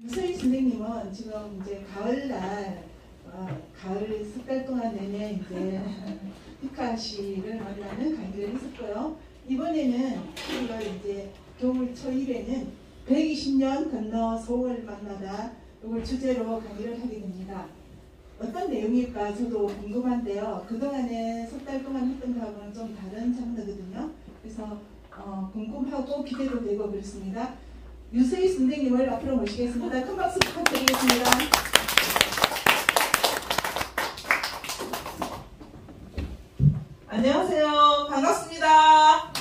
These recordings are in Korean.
유서희 선생님은 지금 이제 가을날 가을 석 달 동안 내내 이제 히카시를 만나는 강의를 했었고요. 이번에는 11월 이제 겨울 초일에는 120년 건너 서울 만나다 이걸 주제로 강의를 하게 됩니다. 어떤 내용일까 저도 궁금한데요. 그동안에 석 달 동안 했던 거하고는 좀 다른 장르거든요. 그래서 궁금하고 기대도 되고 그렇습니다. 유서희 선생님을 앞으로 모시겠습니다. 큰 박수 부탁드리겠습니다. 안녕하세요. 반갑습니다.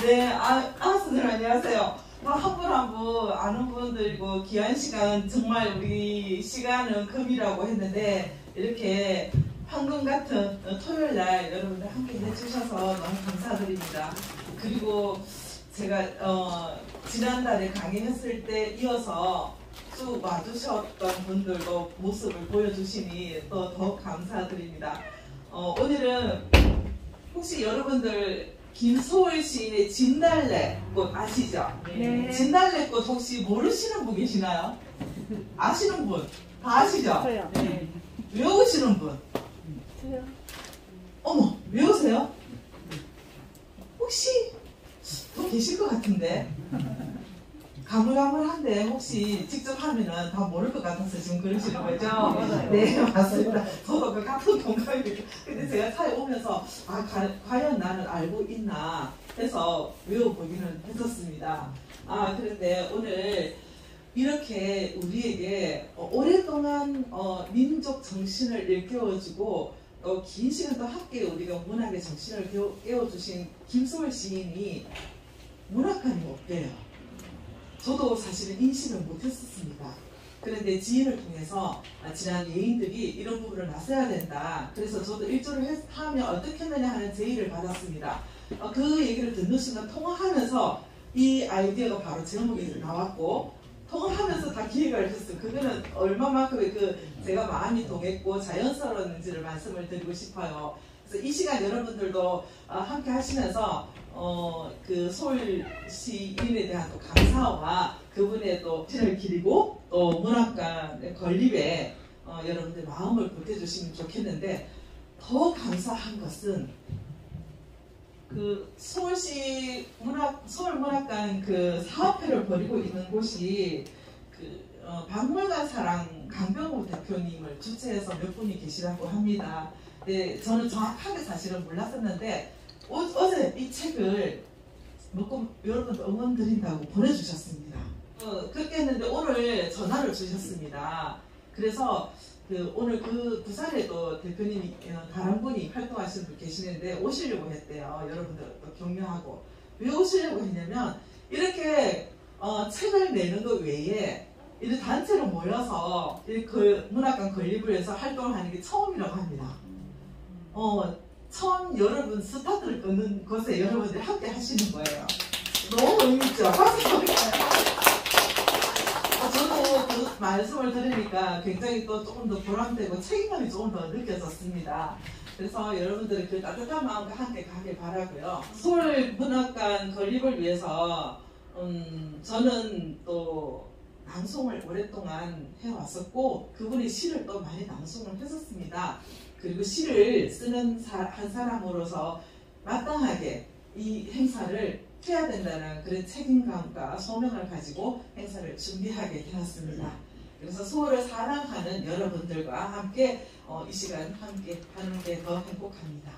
네, 선생님 안녕하세요. 한 분 한 분 아는 분들이고 귀한 시간, 정말 우리 시간은 금이라고 했는데 이렇게 황금 같은 토요일날 여러분들 함께 해주셔서 너무 감사드립니다. 그리고 제가 지난달에 강의했을 때 이어서 쭉 와주셨던 분들도 모습을 보여주시니 또 더욱 감사드립니다. 오늘은 혹시 여러분들 김소월 시인의 진달래꽃 아시죠? 네. 진달래꽃 혹시 모르시는 분 계시나요? 아시는 분? 다 아시죠? 저요. 네. 외우시는 분? 저요. 어머, 외우세요? 혹시 또 계실 것 같은데 가물가물한데 혹시 직접 하면은 다 모를 것 같아서 지금 그러시는 거죠? 맞아요. 네, 맞습니다. 저도 그 같은 동감이에요. 근데 제가 차에 오면서 과연 나는 알고 있나 해서 외워보기는 했었습니다. 그런데 오늘 이렇게 우리에게 오랫동안 민족 정신을 일깨워주고 긴 시간 또 함께 우리가 문학의 정신을 깨워주신 김소월 시인이 문학관이 없대요. 저도 사실은 인식을 못했었습니다. 그런데 지인을 통해서 지난 예인들이 이런 부분을 나서야 된다. 그래서 저도 일조를 하면 어떻게 했느냐 하는 제의를 받았습니다. 그 얘기를 듣는 순간 통화하면서 이 아이디어가 바로 제목이 나왔고 통화하면서 다 기획을 했어요. 그거는 얼마만큼 제가 마음이 동했고 자연스러웠는지를 말씀을 드리고 싶어요. 그래서 이 시간 여러분들도 함께 하시면서 그 소월 시인에 대한 또 감사와 그분의 또 신을 기리고 또 문학관 건립에 여러분들 마음을 보태주시면 좋겠는데 더 감사한 것은 그 서울시 서울문학관 그 사업회를 벌이고 있는 곳이 박물관 사랑 강병호 대표님을 주최해서 몇 분이 계시다고 합니다. 네, 저는 정확하게 사실은 몰랐었는데 어제 이 책을 여러분들 응원 드린다고 보내주셨습니다. 그렇게 했는데 오늘 전화를 주셨습니다. 그래서 오늘 부산에도 대표님이 다른 분이 활동하시는 분 계시는데 오시려고 했대요. 여러분들 또 격려하고. 왜 오시려고 했냐면 이렇게 책을 내는 것 외에 이런 단체로 모여서 그 문학관 건립을 해서 활동을 하는 게 처음이라고 합니다. 처음 여러분 스타트를 끊는 것에 여러분들이 함께 하시는 거예요. 너무 의미있죠? 저도 그 말씀을 들으니까 굉장히 또 조금 더 보람되고 책임감이 조금 더 느껴졌습니다. 그래서 여러분들이 그 따뜻한 마음과 함께 가길 바라고요. 서울문학관 건립을 위해서 저는 또 낭송을 오랫동안 해왔었고 그분의 시를 또 많이 낭송을 했었습니다. 그리고 시를 쓰는 한 사람으로서 마땅하게 이 행사를 해야 된다는 그런 책임감과 소명을 가지고 행사를 준비하게 되었습니다. 그래서 서울을 사랑하는 여러분들과 함께 이 시간 함께 하는 게 더 행복합니다.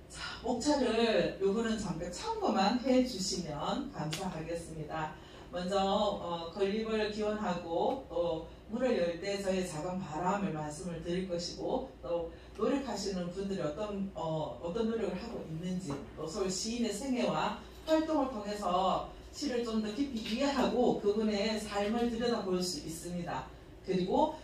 자, 목차를 요거는 잠깐 참고만 해주시면 감사하겠습니다. 먼저 건립을 기원하고 또 문을 열 때 저의 작은 바람을 말씀을 드릴 것이고 또 노력하시는 분들이 어떤 노력을 하고 있는지 또 서울 시인의 생애와 활동을 통해서 시를 좀 더 깊이 이해하고 그분의 삶을 들여다볼 수 있습니다. 그리고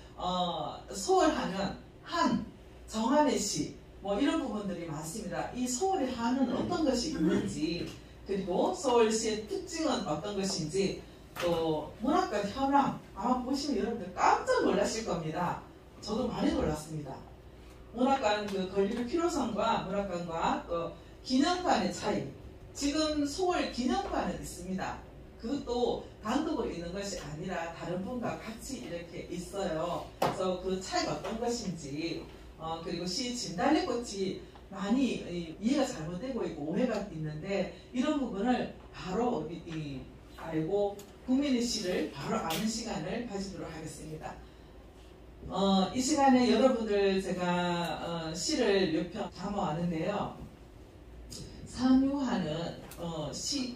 서울하면 한, 정한의 시 뭐 이런 부분들이 많습니다. 이 서울의 한은 어떤 것이 있는지 그리고 서울시의 특징은 어떤 것인지 또 문학관 현황 아마 보시면 여러분들 깜짝 놀라실 겁니다. 저도 많이 놀랐습니다. 문학관 건립의 필요성과 문학관과 또 기념관의 차이. 지금 서울 기념관은 있습니다. 그것도 단독으로 있는 것이 아니라 다른 분과 같이 이렇게 있어요. 그래서 그 차이가 어떤 것인지 그리고 시 진달래꽃이 많이 이해가 잘못되고 있고 오해가 있는데 이런 부분을 바로 알고 국민의 시를 바로 아는 시간을 가지도록 하겠습니다. 이 시간에 여러분들 제가 시를 몇 편 담아왔는데요. 상유하는 시,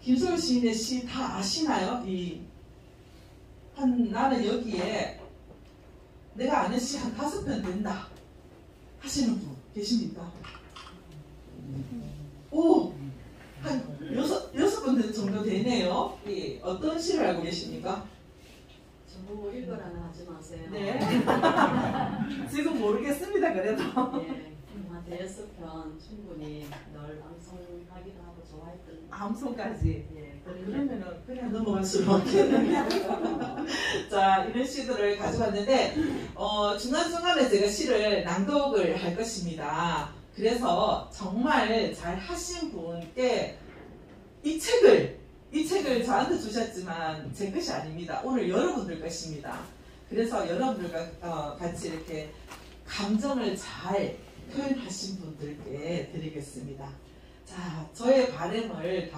김소월 시인의 시 다 아시나요? 나는 여기에 내가 아는 시 한 5편 된다 하시는 분 계십니까? 오! 한 6분 정도 되네요. 어떤 시를 알고 계십니까? 저보고 읽으라는 하지 마세요. 네. 지금 모르겠습니다. 그래도. 예, 한 대여섯 편 충분히 늘 방송하기도 하고 좋아했던. 암송까지. 예, 그러면은 그냥 넘어갈 수는 없겠네요. 자, 이런 시들을 가져왔는데 중간중간에 제가 시를 낭독을 할 것입니다. 그래서 정말 잘 하신 분께 이 책을 저한테 주셨지만 제 것이 아닙니다. 오늘 여러분들 것입니다. 그래서 여러분들과 같이 이렇게 감정을 잘 표현하신 분들께 드리겠습니다. 자, 저의 바람을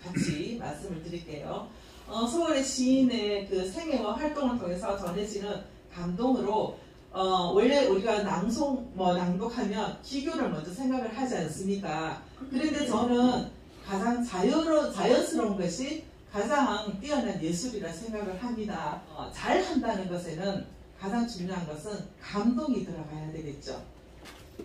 같이 말씀을 드릴게요. 서울의 시인의 그 생애와 활동을 통해서 전해지는 감동으로 원래 우리가 낭독하면 기교를 먼저 생각을 하지 않습니까? 그런데 저는 가장 자연스러운 것이 가장 뛰어난 예술이라 생각을 합니다. 잘 한다는 것에는 가장 중요한 것은 감동이 들어가야 되겠죠.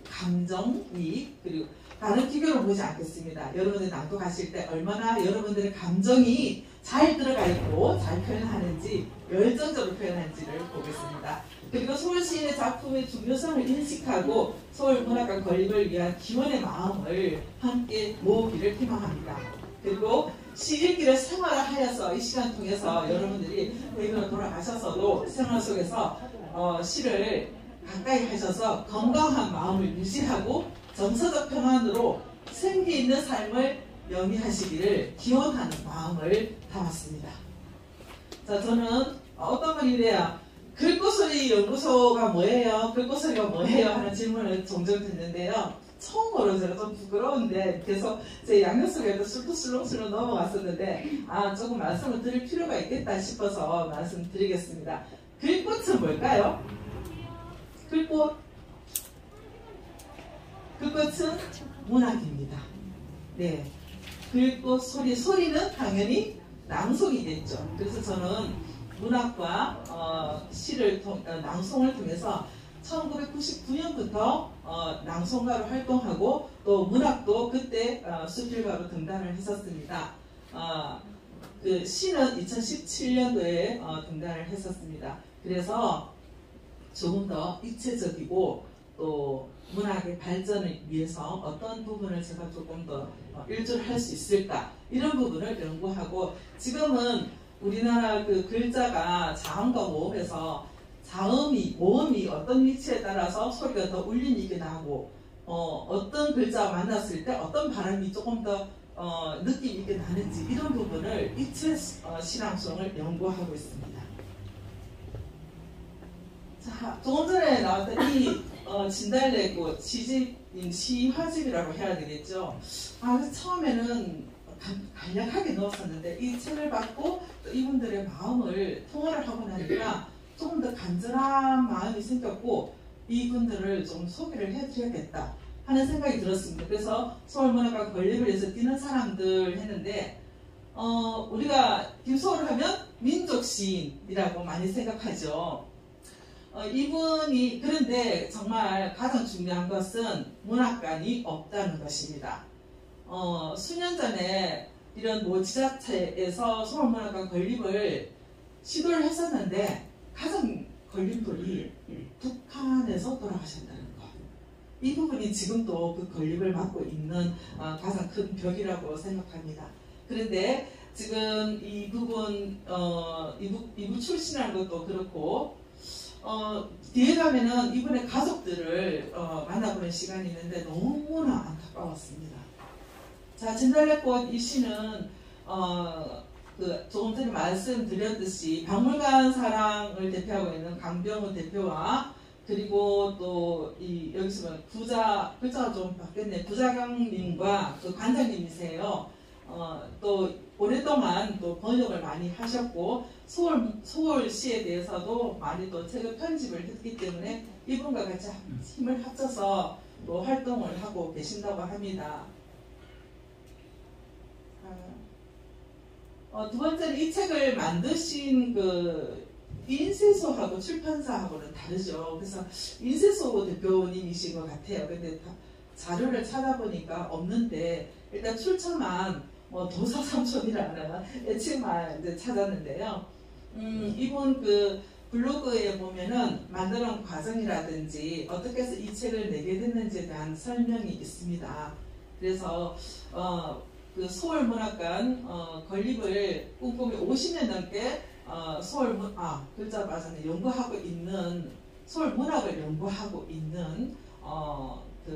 감정이, 그리고 다른 기교를 보지 않겠습니다. 여러분들 낭독하실 때 얼마나 여러분들의 감정이 잘 들어가 있고 잘 표현하는지, 열정적으로 표현하는지를 보겠습니다. 그리고 서울 시인의 작품의 중요성을 인식하고 서울 문학관 건립을 위한 기원의 마음을 함께 모으기를 희망합니다. 그리고 시 읽기를 생활화하여서 이 시간 통해서 여러분들이 외국으로 돌아가셔서도 생활 속에서 시를 가까이 하셔서 건강한 마음을 유지하고 정서적 평안으로 생기 있는 삶을 영위하시기를 기원하는 마음을 담았습니다. 자, 저는 어떤 말이래요? 글꽃소리 연구소가 뭐예요? 글꽃소리가 뭐예요? 하는 질문을 종종 듣는데요. 처음으로 제가 좀 부끄러운데 계속 제 양력 속에도 술렁술렁 넘어갔었는데 조금 말씀을 드릴 필요가 있겠다 싶어서 말씀드리겠습니다. 글꽃은 뭘까요? 글꽃은 문학입니다. 네, 글꽃 소리는 당연히 낭송이겠죠. 그래서 저는 문학과 시를 낭송을 통해서 1999년부터 낭송가로 활동하고 또 문학도 그때 수필가로 등단을 했었습니다. 그 시는 2017년도에 등단을 했었습니다. 그래서 조금 더 입체적이고 또 문학의 발전을 위해서 어떤 부분을 제가 조금 더 일조할 수 있을까, 이런 부분을 연구하고, 지금은 우리나라 그 글자가 자음과 모음에서 모음이 어떤 위치에 따라서 소리가 더 울림이 나고 어떤 글자와 만났을 때 어떤 발음이 조금 더 느낌 있게 나는지, 이런 부분을 입체 시랑송을 연구하고 있습니다. 자, 조금 전에 나왔던 이 진달래꽃 시집인 시화집이라고 해야 되겠죠. 그래서 처음에는 간략하게 넣었었는데 이 책을 받고 또 이분들의 마음을 통화를 하고 나니까 조금 더 간절한 마음이 생겼고 이분들을 좀 소개를 해드려야겠다 하는 생각이 들었습니다. 그래서 서울문학관 건립을 위해서 뛰는 사람들 했는데 우리가 김소월을 하면 민족 시인이라고 많이 생각하죠. 이분이, 그런데 정말 가장 중요한 것은 문학관이 없다는 것입니다. 수년 전에 이런 지자체에서 서울문학관 건립을 시도를 했었는데 가장 걸림돌이 북한에서 돌아가셨다는 것. 이 부분이 지금도 그 건립을 맡고 있는 가장 큰 벽이라고 생각합니다. 그런데 지금 이 부분 이분 출신이라는 것도 그렇고 뒤에 가면은 이분의 가족들을 만나보는 시간이 있는데 너무나 안타까웠습니다. 자, 진달래꽃 이 시는 조금 전에 말씀드렸듯이 박물관 사랑을 대표하고 있는 강병우 대표와 그리고 또 여기서 글자가 좀 바뀌었네. 부자경님과 그 관장님이세요. 또 오랫동안 또 번역을 많이 하셨고 소월시에 대해서도 많이 또 책을 편집을 했기 때문에 이분과 같이 힘을 합쳐서 또 활동을 하고 계신다고 합니다. 두 번째는 이 책을 만드신 인쇄소하고 출판사하고는 다르죠. 그래서 인쇄소 대표님이신 것 같아요. 근데 자료를 찾아보니까 없는데 일단 출처만 도사삼촌이라는 애칭만 이제 찾았는데요. 이분 블로그에 보면은 만드는 과정이라든지 어떻게 해서 이 책을 내게 됐는지에 대한 설명이 있습니다. 그래서 서울문학관 건립을 꿈꾸며 50년 넘게 글자 맞았네. 연구하고 있는 서울문학을 연구하고 있는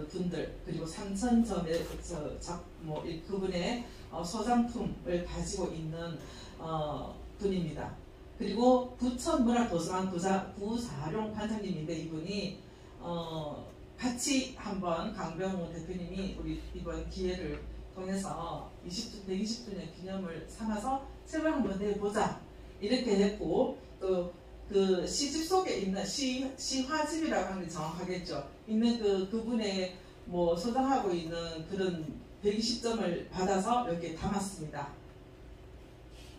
분들 그리고 삼천점의 그분의 소장품을 가지고 있는 분입니다. 그리고 부천문학도서관 부사룡 관장님인데 이분이 같이 한번 강병우 대표님이 우리 이번 기회를 통해서 120주년 기념을 삼아서 책을 한번 내보자 이렇게 했고 또 그 시집 속에 있는 시화집이라고 하는 게 정확하겠죠. 있는 그분의 소장하고 있는 그런 120점을 받아서 여기에 담았습니다.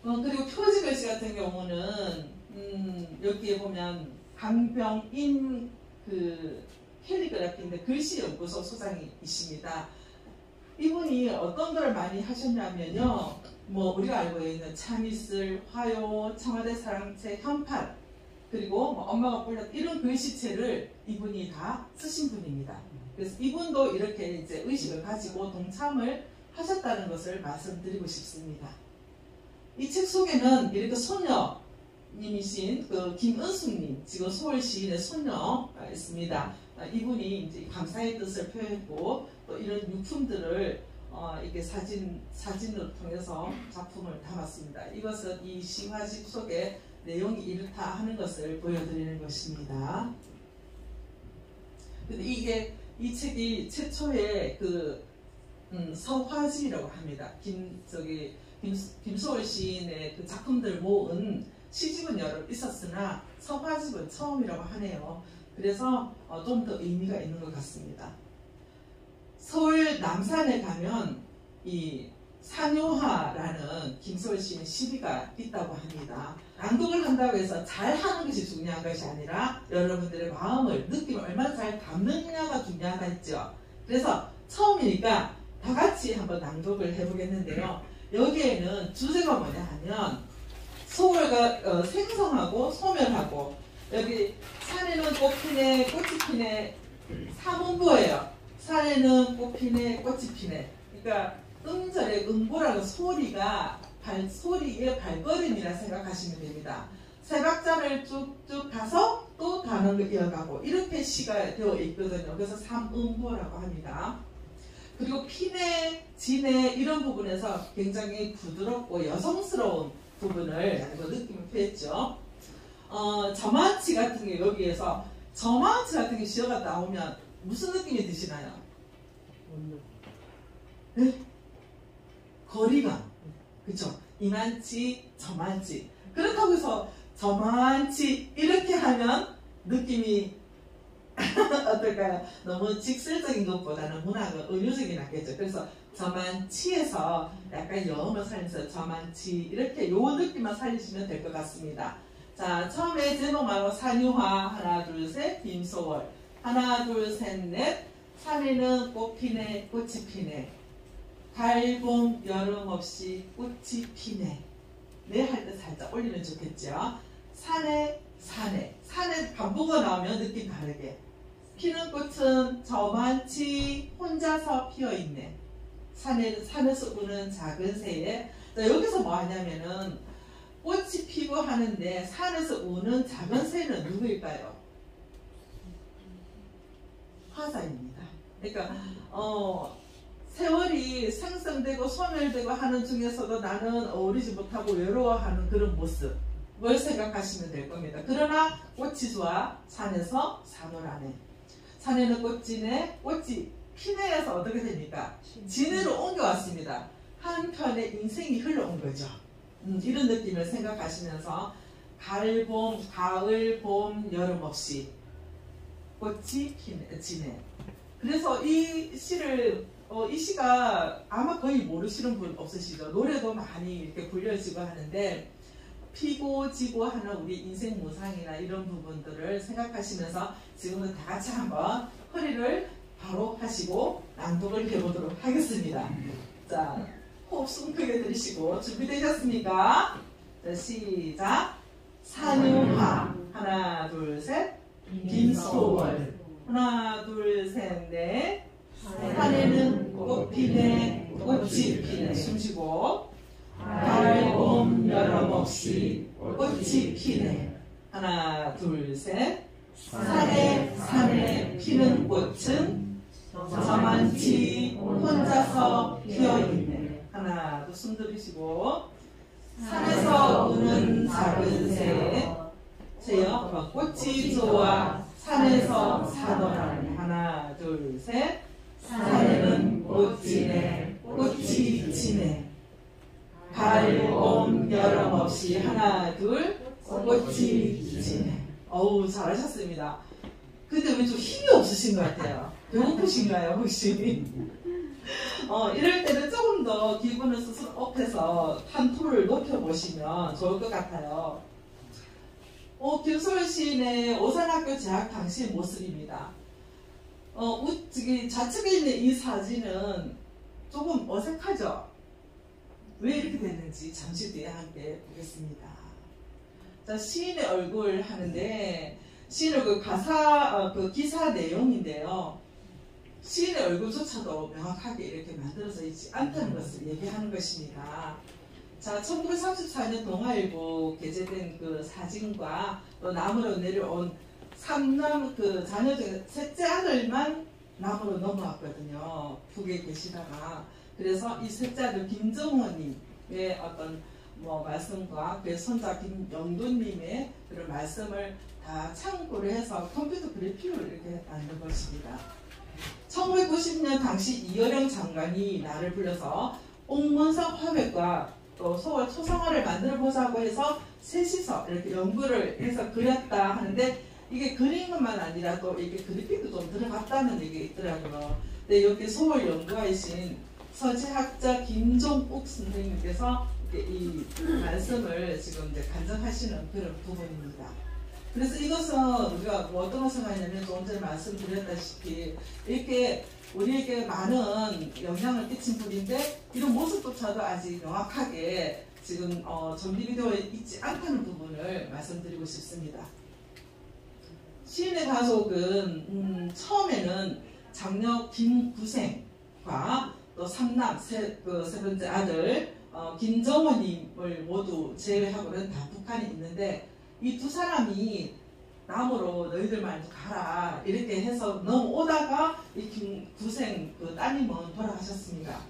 그리고 표지 글씨 같은 경우는 여기에 보면 강병인 캘리그라피인데 글씨 연구소 소장이십니다. 이분이 어떤 걸 많이 하셨냐면요. 우리가 알고 있는 참이슬, 화요, 청와대 사랑채, 현판 그리고 엄마가 뿔렸 이런 글씨체를 이분이 다 쓰신 분입니다. 그래서 이분도 이렇게 이제 의식을 가지고 동참을 하셨다는 것을 말씀드리고 싶습니다. 이 책 속에는 이렇게 손녀님이신 김은숙님, 지금 서울시인의 손녀가 있습니다. 이분이 이제 감사의 뜻을 표현했고 또 이런 유품들을 이렇게 사진을 통해서 작품을 담았습니다. 이것은 이 시화집 속에 내용이 이렇다 하는 것을 보여드리는 것입니다. 근데 이 책이 최초의 서화집이라고 합니다. 김소월 시인의 작품들 모은 시집은 여러 있었으나 서화집은 처음이라고 하네요. 그래서 좀 더 의미가 있는 것 같습니다. 서울 남산에 가면 이 산요하라는 김소월 시인의 시비가 있다고 합니다. 낭독을 한다고 해서 잘하는 것이 중요한 것이 아니라 여러분들의 마음을, 느낌을 얼마나 잘 담느냐가 중요하다 했죠. 그래서 처음이니까 다 같이 한번 낭독을 해보겠는데요. 여기에는 주제가 뭐냐 하면 서울과 생성하고 소멸하고 여기 산에는 꽃 피네 꽃이 피네 사문보예요. 산에는 꽃 피네 꽃이 피네. 그러니까 음절의 음보라는 소리가 소리의 발걸음이라 생각하시면 됩니다. 세 박자를 쭉쭉 가서 또 단어를 이어가고 이렇게 시가 되어 있거든요. 그래서 삼음보라고 합니다. 그리고 피네, 지네 이런 부분에서 굉장히 부드럽고 여성스러운 부분을 느낌을 표했죠. 저만치 같은 게 여기에서 저만치 같은 게 시어가 나오면 무슨 느낌이 드시나요? 네? 거리감. 그쵸? 이만치, 저만치. 그렇다고 해서 저만치 이렇게 하면 느낌이 어떨까요? 너무 직설적인 것보다는 문학은 은유적이 낫겠죠. 그래서 저만치에서 약간 여음을 살리면서 저만치 이렇게 요 느낌만 살리시면 될 것 같습니다. 자, 처음에 제목말로 산유화 하나 둘 셋 김소월 하나 둘 셋 넷 산에는 꽃 피네 꽃이 피네 갈봄 여름 없이 꽃이 피네 네 할 때 살짝 올리면 좋겠죠. 산에 반복어 나오면 느낌 다르게 피는 꽃은 저만치 혼자서 피어있네. 산에서 우는 작은 새에 여기서 뭐 하냐면은 꽃이 피고 하는데 산에서 우는 작은 새는 누구일까요? 화자입니다. 그러니까 세월이 생성되고 소멸되고 하는 중에서도 나는 어우르지 못하고 외로워하는 그런 모습을 생각하시면 될 겁니다. 그러나 꽃이 좋아 산에서 산호라네. 산에는 꽃지네, 꽃이 피내에서 어떻게 됩니까? 진해로 옮겨왔습니다. 한편의 인생이 흘러온 거죠. 이런 느낌을 생각하시면서 가을, 봄, 여름 없이 꽃이 지네. 그래서 이 시를 이 시가 아마 거의 모르시는 분 없으시죠? 노래도 많이 이렇게 불려지고 하는데 피고 지고 하는 우리 인생 무상이나 이런 부분들을 생각하시면서 지금은 다 같이 한번 허리를 바로 하시고 낭독을 해보도록 하겠습니다. 자, 호흡 숨 크게 들이시고 준비되셨습니까? 자, 시작. 산유화 하나 둘 셋. 김소월 하나 둘 셋 넷. 산에는 꽃 피네 꽃이 피네. 숨쉬고 가을 봄 여름 없이 꽃이 피네. 하나 둘 셋. 산에 피는 꽃은 저만치 혼자서 피어있네. 하나, 숨 들이쉬고 산에서 우는 작은 새요. 꽃이 좋아 산에서 사더라네. 하나, 둘, 셋. 산에는 꽃지네 꽃이 지네. 가을, 봄, 여름 없이 하나, 둘, 꽃이 지네. 어우, 잘하셨습니다. 근데 왜 좀 힘이 없으신 것 같아요? 배고프신가요, 혹시? 이럴 때는 조금 더 기분을 스스로 업해서 한토를 높여보시면 좋을 것 같아요. 김소월 시인의 오산학교 재학 당시 모습입니다. 좌측에 있는 이 사진은 조금 어색하죠? 왜 이렇게 됐는지 잠시 뒤에 함께 보겠습니다. 자, 시인의 얼굴 하는데, 시인의 얼굴 기사 내용인데요. 시인의 얼굴조차도 명확하게 이렇게 만들어져 있지 않다는 것을 얘기하는 것입니다. 자, 1934년 동아일보 게재된 그 사진과 또 남으로 내려온 삼남 자녀 중에 셋째 아들만 남으로 넘어왔거든요. 북에 계시다가. 그래서 이 셋째 아들 김정호님의 어떤 말씀과 그의 손자 김영돈님의 그런 말씀을 다 참고를 해서 컴퓨터 그래픽을 이렇게 만든 것입니다. 1990년 당시 이어령 장관이 나를 불러서 옥문성 화백과 또 소월 초상화를 만들어 보자고 해서 셋이서 이렇게 연구를 해서 그렸다 하는데 이게 그린 것만 아니라 또 이렇게 그래픽도 좀 들어갔다는 얘기가 있더라고요. 근데 여기 소월 연구하신 서재학자 김종욱 선생님께서 이 말씀을 지금 이제 간증하시는 그런 부분입니다. 그래서 이것은 우리가 어떤 것을 하냐면 좀 전에 말씀드렸다시피 이렇게 우리에게 많은 영향을 끼친 분인데 이런 모습조차도 아직 명확하게 지금 정비 비디오에 있지 않다는 부분을 말씀드리고 싶습니다. 시인의 가족은 처음에는 장녀 김구생과 또 삼남 세 번째 아들 김정호님을 모두 제외하고는 다 북한에 있는데 이 두 사람이 남으로 너희들 말도 가라 이렇게 해서 넘어오다가 이 김구생 따님은 돌아가셨습니다.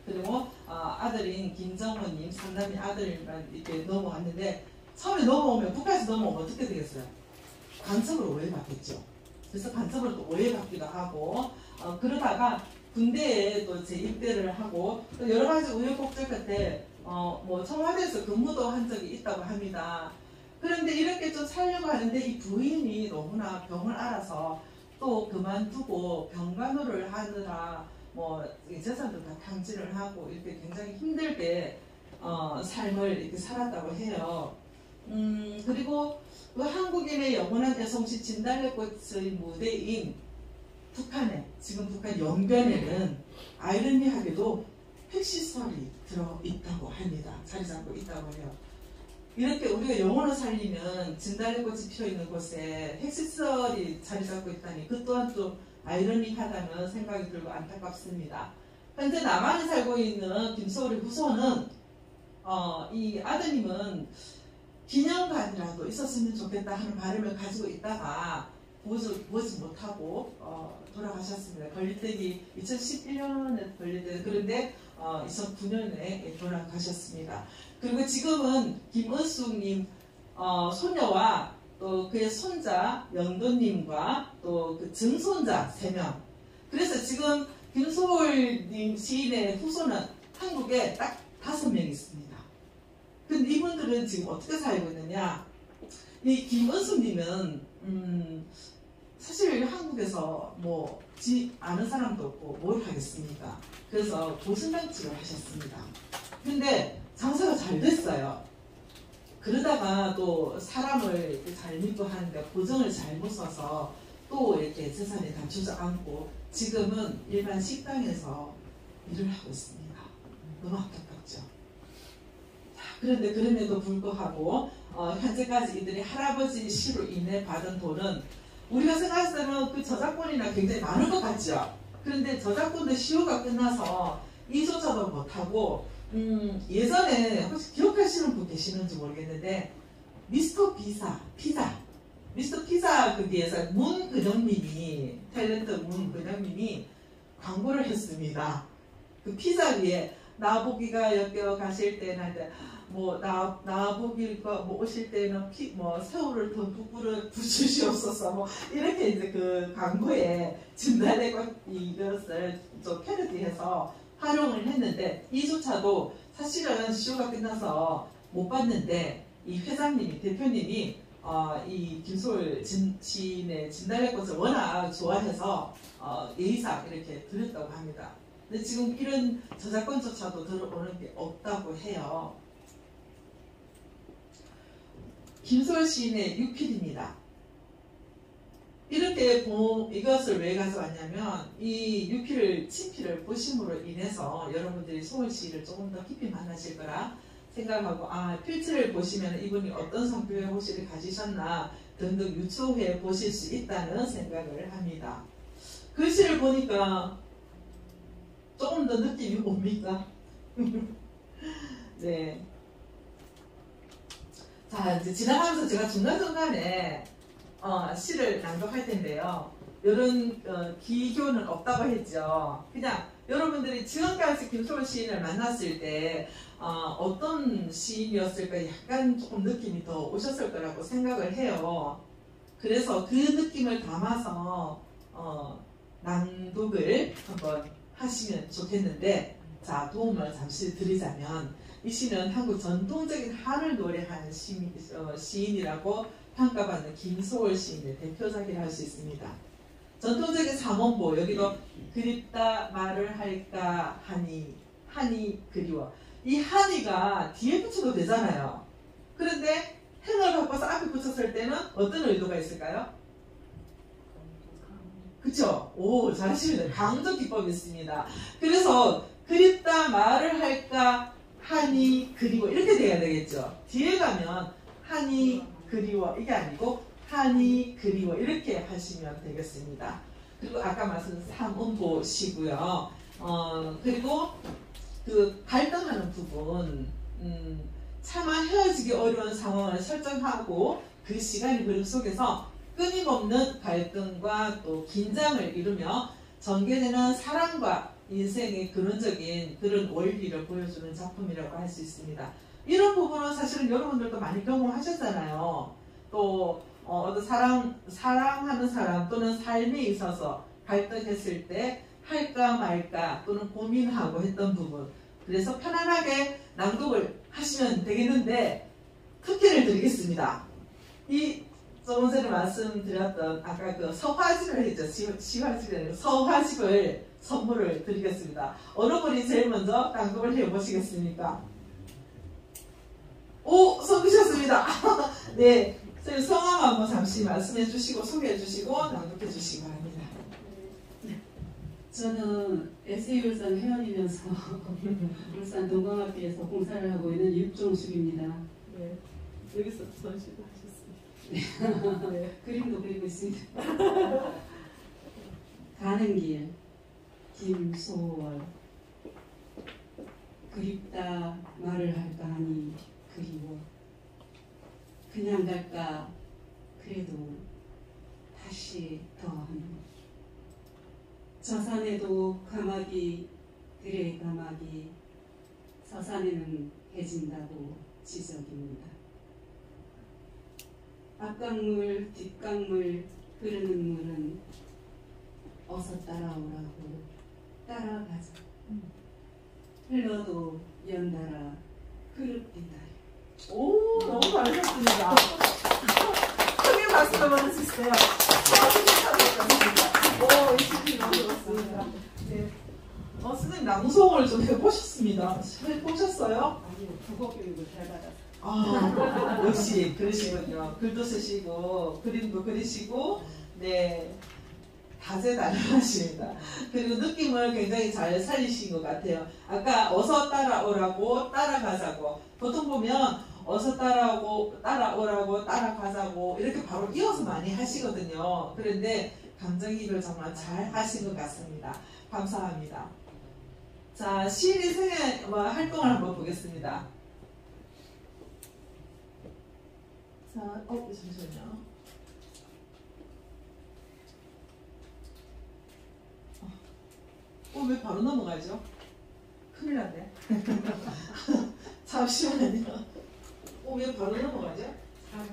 그리고 아들인 김정호님 삼남의 아들만 이렇게 넘어왔는데 처음에 넘어오면 북한에서 넘어오면 어떻게 되겠어요? 간첩으로 오해받겠죠. 그래서 간첩으로 또 오해받기도 하고 그러다가 군대에 또 재입대를 하고 또 여러 가지 우여곡절 끝에 청와대에서 근무도 한 적이 있다고 합니다. 그런데 이렇게 좀 살려고 하는데 이 부인이 너무나 병을 앓아서 또 그만두고 병간호를 하느라 재산도 다 탕진을 하고 이렇게 굉장히 힘들게 삶을 이렇게 살았다고 해요. 그리고 그 한국인의 영원한 애송시 진달래꽃의 무대인 북한에 지금 북한 영변에는 아이러니하게도 핵시설이 들어있다고 합니다. 자리 잡고 있다고 해요. 이렇게 우리가 영혼을 살리면 진달래꽃이 피어있는 곳에 핵시설이 자리 잡고 있다니 그 또한 또 아이러니하다는 생각이 들고 안타깝습니다. 현재 남한에 살고 있는 김소월의 후손은 이 아드님은 기념관이라도 있었으면 좋겠다 하는 바람을 가지고 있다가 보지 못하고 돌아가셨습니다. 걸리더니 2011년에 걸리더니 그런데 2009년에 돌아가셨습니다. 그리고 지금은 김은숙님 손녀와 또 그의 손자 영도님과 또 그 증손자 3명. 그래서 지금 김소월님 시인의 후손은 한국에 딱 5명 있습니다. 근데 이분들은 지금 어떻게 살고 있느냐? 이 김은숙님은 사실 한국에서 뭐 아는 사람도 없고 뭘 하겠습니까? 그래서 고슴장치를 하셨습니다. 근데 장사가 잘 됐어요. 그러다가 또 사람을 잘 믿고 하는데 보정을 잘못 써서 또 이렇게 재산이 다 주저앉고 지금은 일반 식당에서 일을 하고 있습니다. 너무 안타깝죠. 그런데 그럼에도 불구하고 현재까지 이들이 할아버지 시로 인해 받은 돈은 우리가 생각했을 때는 그 저작권이나 굉장히 많은 것 같죠. 그런데 저작권도 시효가 끝나서 이조차도 못하고 예전에 혹시 기억하시는 분 계시는지 모르겠는데 미스터 피자 거기에서 문근영민이 탤런트 문근영민이 광고를 했습니다. 그 피자 위에 나보기가 여겨 가실 때는 뭐 나보기가 뭐 오실 때는 새우를 더 부주시옵소서 뭐 이렇게 이제 그 광고에 진달래꽃 이것을 좀 패러디해서 활용을 했는데 이조차도 사실은 시효가 끝나서 못 봤는데 이 회장님이 대표님이 이 김소월 시인의 진달래꽃을 워낙 좋아해서 예의상 이렇게 드렸다고 합니다. 근데 지금 이런 저작권조차도 들어오는 게 없다고 해요. 김소월 시인의 유필입니다. 이렇게 이것을 왜 가져왔냐면 이 유필을 친필을 보심으로 인해서 여러분들이 소월 시인을 조금 더 깊이 만나실 거라 생각하고 필지를 보시면 이분이 어떤 성격의 호시를 가지셨나 등등 유추해 보실 수 있다는 생각을 합니다. 글씨를 보니까 조금 더 느낌이 옵니까? 네. 자, 이제 지나가면서 제가 중간중간에 시를 낭독할 텐데요. 이런 기교는 없다고 했죠. 그냥 여러분들이 지금까지 김소월 시인을 만났을 때 어떤 시인이었을까 약간 조금 느낌이 더 오셨을 거라고 생각을 해요. 그래서 그 느낌을 담아서 낭독을 한번 하시면 좋겠는데, 자, 도움을 잠시 드리자면 이 시는 한국 전통적인 한을 노래하는 시인이라고 평가받는 김소월 시인의 대표작이라 할 수 있습니다. 전통적인 삼원보, 여기도 그립다 말을 할까 하니 그리워. 이 하니가 뒤에 붙여도 되잖아요. 그런데 행을 바꿔서 앞에 붙였을 때는 어떤 의도가 있을까요? 그쵸? 오, 잘하시면 강조 기법이 있습니다. 그래서 그립다 말을 할까 하니 그리워 이렇게 돼야 되겠죠. 뒤에 가면 하니 그리워 이게 아니고 하니 그리워 이렇게 하시면 되겠습니다. 그리고 아까 말씀드린 삼음보시고요. 그리고 그 갈등하는 부분, 차마 헤어지기 어려운 상황을 설정하고 그 시간의 흐름 속에서 끊임없는 갈등과 또 긴장을 이루며 전개되는 사랑과 인생의 근원적인 그런 원리를 보여주는 작품이라고 할 수 있습니다. 이런 부분은 사실은 여러분들도 많이 경험하셨잖아요. 또 어떤 사랑하는 사람 또는 삶에 있어서 갈등했을 때 할까 말까 또는 고민하고 했던 부분, 그래서 편안하게 낭독을 하시면 되겠는데 특혜를 드리겠습니다. 이 조금 전에 말씀드렸던 아까 그 서화집을 했죠. 시화집이 아니고 서화집을 선물을 드리겠습니다. 어느 분이 제일 먼저 낭독을 해보시겠습니까? 오, 섞으셨습니다. 네, 선생님 성함 한번 잠시 말씀해 주시고 소개해 주시고 낭독해 주시기 바랍니다. 저는 SA울산 회원이면서 울산 동광학교에서 봉사를 하고 있는 육종숙입니다. 네, 여기서 전시도 하셨습니다. 네. 그림도 그리고 있습니다. 가는 길, 김소월. 그립다 말을 할까 하니 그리워. 그냥 갈까 그래도 다시 더하는 저 산에도 가마귀 들의 가마귀 서산에는 해진다고 지적입니다. 앞강물 뒷강물 흐르는 물은 어서 따라오라고 따라가자. 흘러도 연달아 흐릅디다. 오, 너무 잘하셨습니다. 크게 박수를 보내주세요. 오, 이 친구 너무 좋았습니다. 네. 선생님 낭송을 좀 해보셨습니다. 해보셨어요? 아니, 국어 교육을 잘 받았어요. 아, 역시 그러시군요. 글도 쓰시고 그림도 그리시고 네, 다재다능하십니다. 그리고 느낌을 굉장히 잘 살리신 것 같아요. 아까 어서 따라오라고 따라가자고 보통 보면 어서 따라오라고 따라가자고 이렇게 바로 이어서 많이 하시거든요. 그런데 감정이입을 정말 잘 하신 것 같습니다. 감사합니다. 자, 시인의 생애 활동을 한번 보겠습니다. 자, 잠시만요. 왜 바로 넘어가죠? 큰일 났네. 잠시만요. 왜 바로 넘어가죠?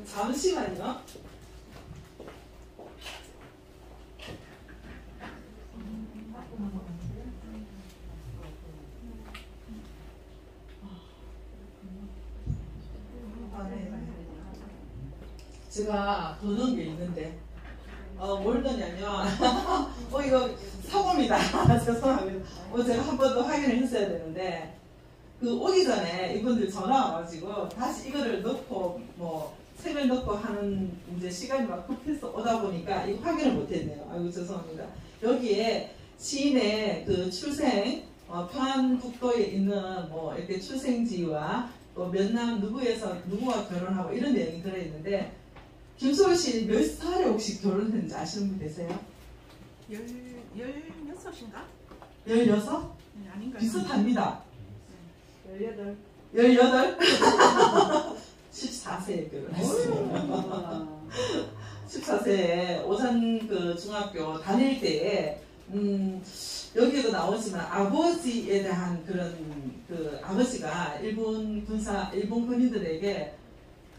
잠시만요. 제가 더 넣은 게 있는데 뭘 넣냐면 이거 사고입니다. 죄송합니다. 제가 한 번 더 확인을 했어야 되는데 오기 전에 이분들 전화 와가지고 다시 이거를 넣고 색을 넣고 하는 이제 시간이 막 급해서 오다 보니까 이거 확인을 못했네요. 아이고 죄송합니다. 여기에 시인의 그 출생 평안북도에 있는 이렇게 출생지와 또 몇남 누구와 결혼하고 이런 내용이 들어있는데 김소월 씨 몇 살에 혹시 결혼했는지 아시는 분 계세요? 16인가? 16? 아닌가요? 비슷합니다. 18. 18? 14세에 결혼했습니다. 14세에 오산 그 중학교 다닐 때에 여기에도 나오지만 아버지에 대한 그런 아버지가 일본 군인들에게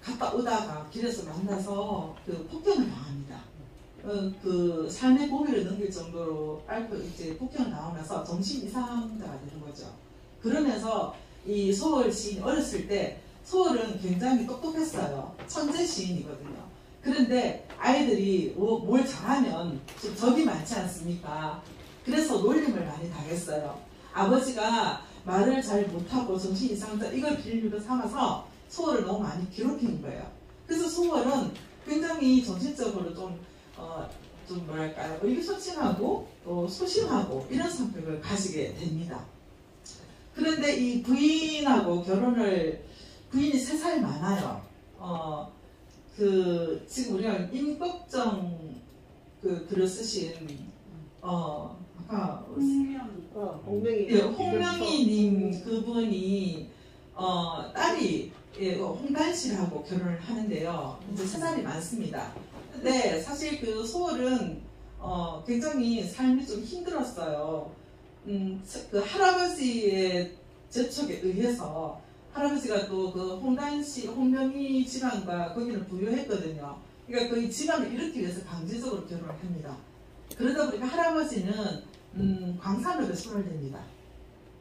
갔다 오다가 길에서 만나서 폭행을 당합니다. 그 삶의 고비를 넘길 정도로 이제 폭행을 당하면서 정신 이상자가 되는 거죠. 그러면서 이 소월 시인이 어렸을 때 소월은 굉장히 똑똑했어요. 천재 시인이거든요. 그런데 아이들이 뭘 잘하면 좀 적이 많지 않습니까? 그래서 놀림을 많이 당했어요. 아버지가 말을 잘 못하고 정신 이상자 이걸 빌미로 삼아서 소월을 너무 많이 괴롭힌 거예요. 그래서 소월은 굉장히 정신적으로 좀 뭐랄까요, 의기소침하고 또 소심하고 이런 성격을 가지게 됩니다. 그런데 이 부인하고 부인이 3살 많아요. 지금 우리가 임꺽정 글을 쓰신 아까 홍명희님 그분이 딸이 홍단씨라고 결혼을 하는데요. 이제 3살이 많습니다. 근데 사실 소월은 굉장히 삶이 좀 힘들었어요. 그 할아버지의 재촉에 의해서 할아버지가 또 홍명희 집안과 거기를 부유했거든요. 그러니까 그 집안을 일으키기 위해서 강제적으로 결혼을 합니다. 그러다 보니까 할아버지는 광산읍에 손을 댑니다.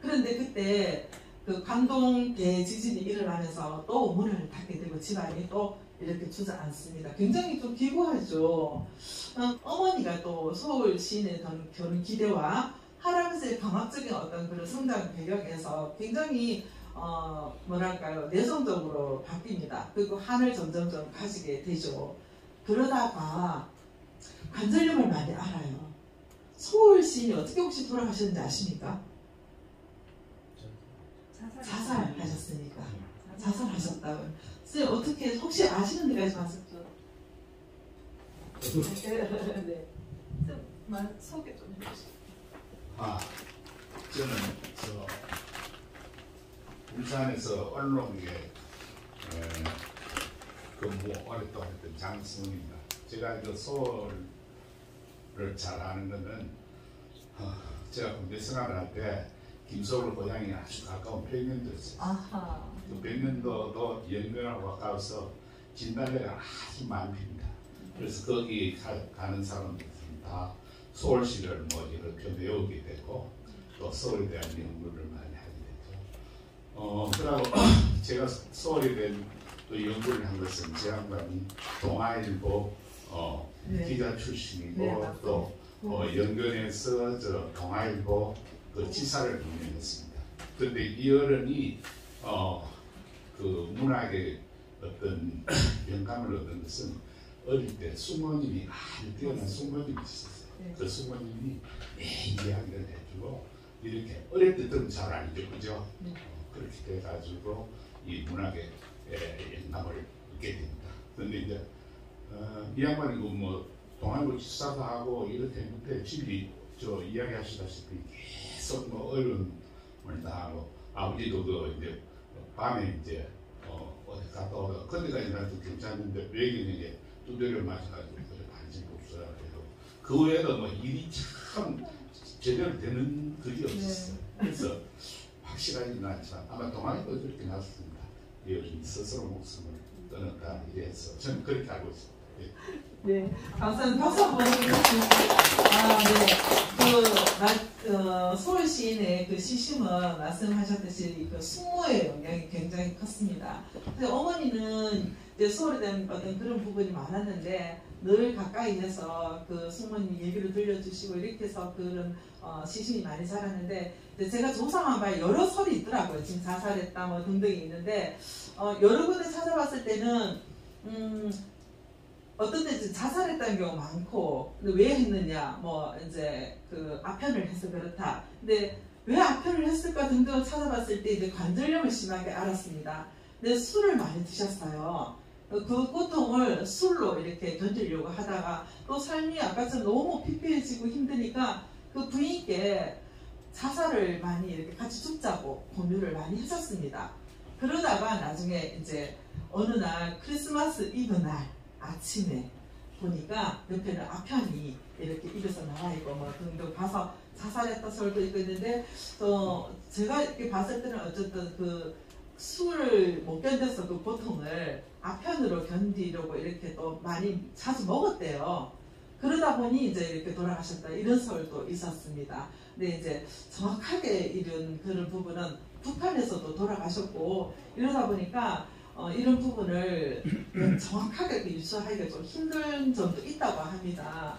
그런데 그때 그 광동 대지진이 일어나면서 또 문을 닫게 되고 집안이 또 이렇게 주저앉습니다. 굉장히 좀 기구하죠. 어머니가 또 소월 시인의 결혼 기대와 할아버지의 강압적인 어떤 그런 성장 배경에서 굉장히 뭐랄까요, 내성적으로 바뀝니다. 그리고 한을 점점점 가지게 되죠. 그러다가 관절염을 많이 앓아요. 소월 시인이 어떻게 혹시 돌아가셨는지 아십니까? 자살하셨으니까. 자살하셨다고요. 선생님 어떻게 혹시 아시는 데까지 봤었죠? 네. 소개 좀 해주세요. 저는 울산에서 언론에 근무 오랫동안 했던 장승입니다. 제가 소월 잘 아는 거는 제가 군대 생활할 때 김서울 고향이 아주 가까운 백년도였어요. 아하. 그 백년도도 연변하고 가까워서 진달래가 아주 많이 핍니다. 그래서 거기 가는 사람들은 다 서울시를 뭐 이렇게 배우게 되고 또 서울에 대한 연구를 많이 하게 됐죠. 그리고 제가 서울에 대한 또 연구를 한 것은 제 양반이 동아일보 네. 기자 출신이고 네, 맞습니다. 또 연변에서 저 동아일보 그 지사를 운영했습니다. 그런데 이 어른이 그 문학의 어떤 영감을 얻은 것은 어릴 때 숙모님이 아주 뛰어난 숙모님이 있었어요. 네. 그 숙모님이 이야기를 해주고 이렇게 어릴 때 들으면 잘 알죠, 그죠? 네. 그렇게 돼가지고 이 문학의 영감을 얻게 됩니다. 그런데 이제 이 양반이 뭐 동아일보 지사도 하고 이렇게 했는데 집이 저 이야기하시다시피 계속 뭐 어려움을 당하고 아버지도 그 이제 밤에 이제 어디 갔다 오다가 거기가 이날 또 경찰인데 외계인에게 두드려 맞아가지고 그래 반지 없어요. 그래서 그 외에도 뭐 일이 참 제대로 되는 그게 없었어요. 그래서 확실하지는 않지만 아마 동아일보 그렇게 나왔습니다. 이 어른이 스스로 목숨을 끊었다 이래서 저는 그렇게 알고 있습니다. 네, 감사합니다. 박수 한번 해주시겠습니다. 네. 서울 시인의 그 시심은 말씀하셨듯이 그 숙모의 영향이 굉장히 컸습니다. 근데 어머니는 이제 서울에 대한 어떤 그런 부분이 많았는데 늘 가까이에서 그 숙모님 얘기를 들려주시고 이렇게 해서 그런 시심이 많이 자랐는데 제가 조사한 바에 여러 설이 있더라고요. 지금 자살했다 뭐 등등이 있는데 여러 군데 찾아봤을 때는 어떤 데 자살했다는 경우가 많고, 근데 왜 했느냐, 뭐, 이제, 그, 아편을 해서 그렇다. 근데 왜 아편을 했을까 등등을 찾아봤을 때 이제 관절염을 심하게 앓았습니다. 근데 술을 많이 드셨어요. 그 고통을 술로 이렇게 견디려고 하다가 또 삶이 아까처럼 너무 피폐해지고 힘드니까 그 부인께 자살을 많이 이렇게 같이 죽자고 권유를 많이 하셨습니다. 그러다가 나중에 이제 어느 날 크리스마스 이브 날, 아침에 보니까 옆에는 아편이 이렇게 입에서 나와 있고 뭐 등등 봐서 자살했다 설도 있고 있는데 제가 이렇게 봤을 때는 어쨌든 그 술을 못 견뎌서 그 고통을 아편으로 견디려고 이렇게 또 많이 자주 먹었대요. 그러다 보니 이제 이렇게 돌아가셨다 이런 설도 있었습니다. 근데 이제 정확하게 이런 그런 부분은 북한에서도 돌아가셨고 이러다 보니까 이런 부분을 정확하게 유추하기가 좀 힘든 점도 있다고 합니다.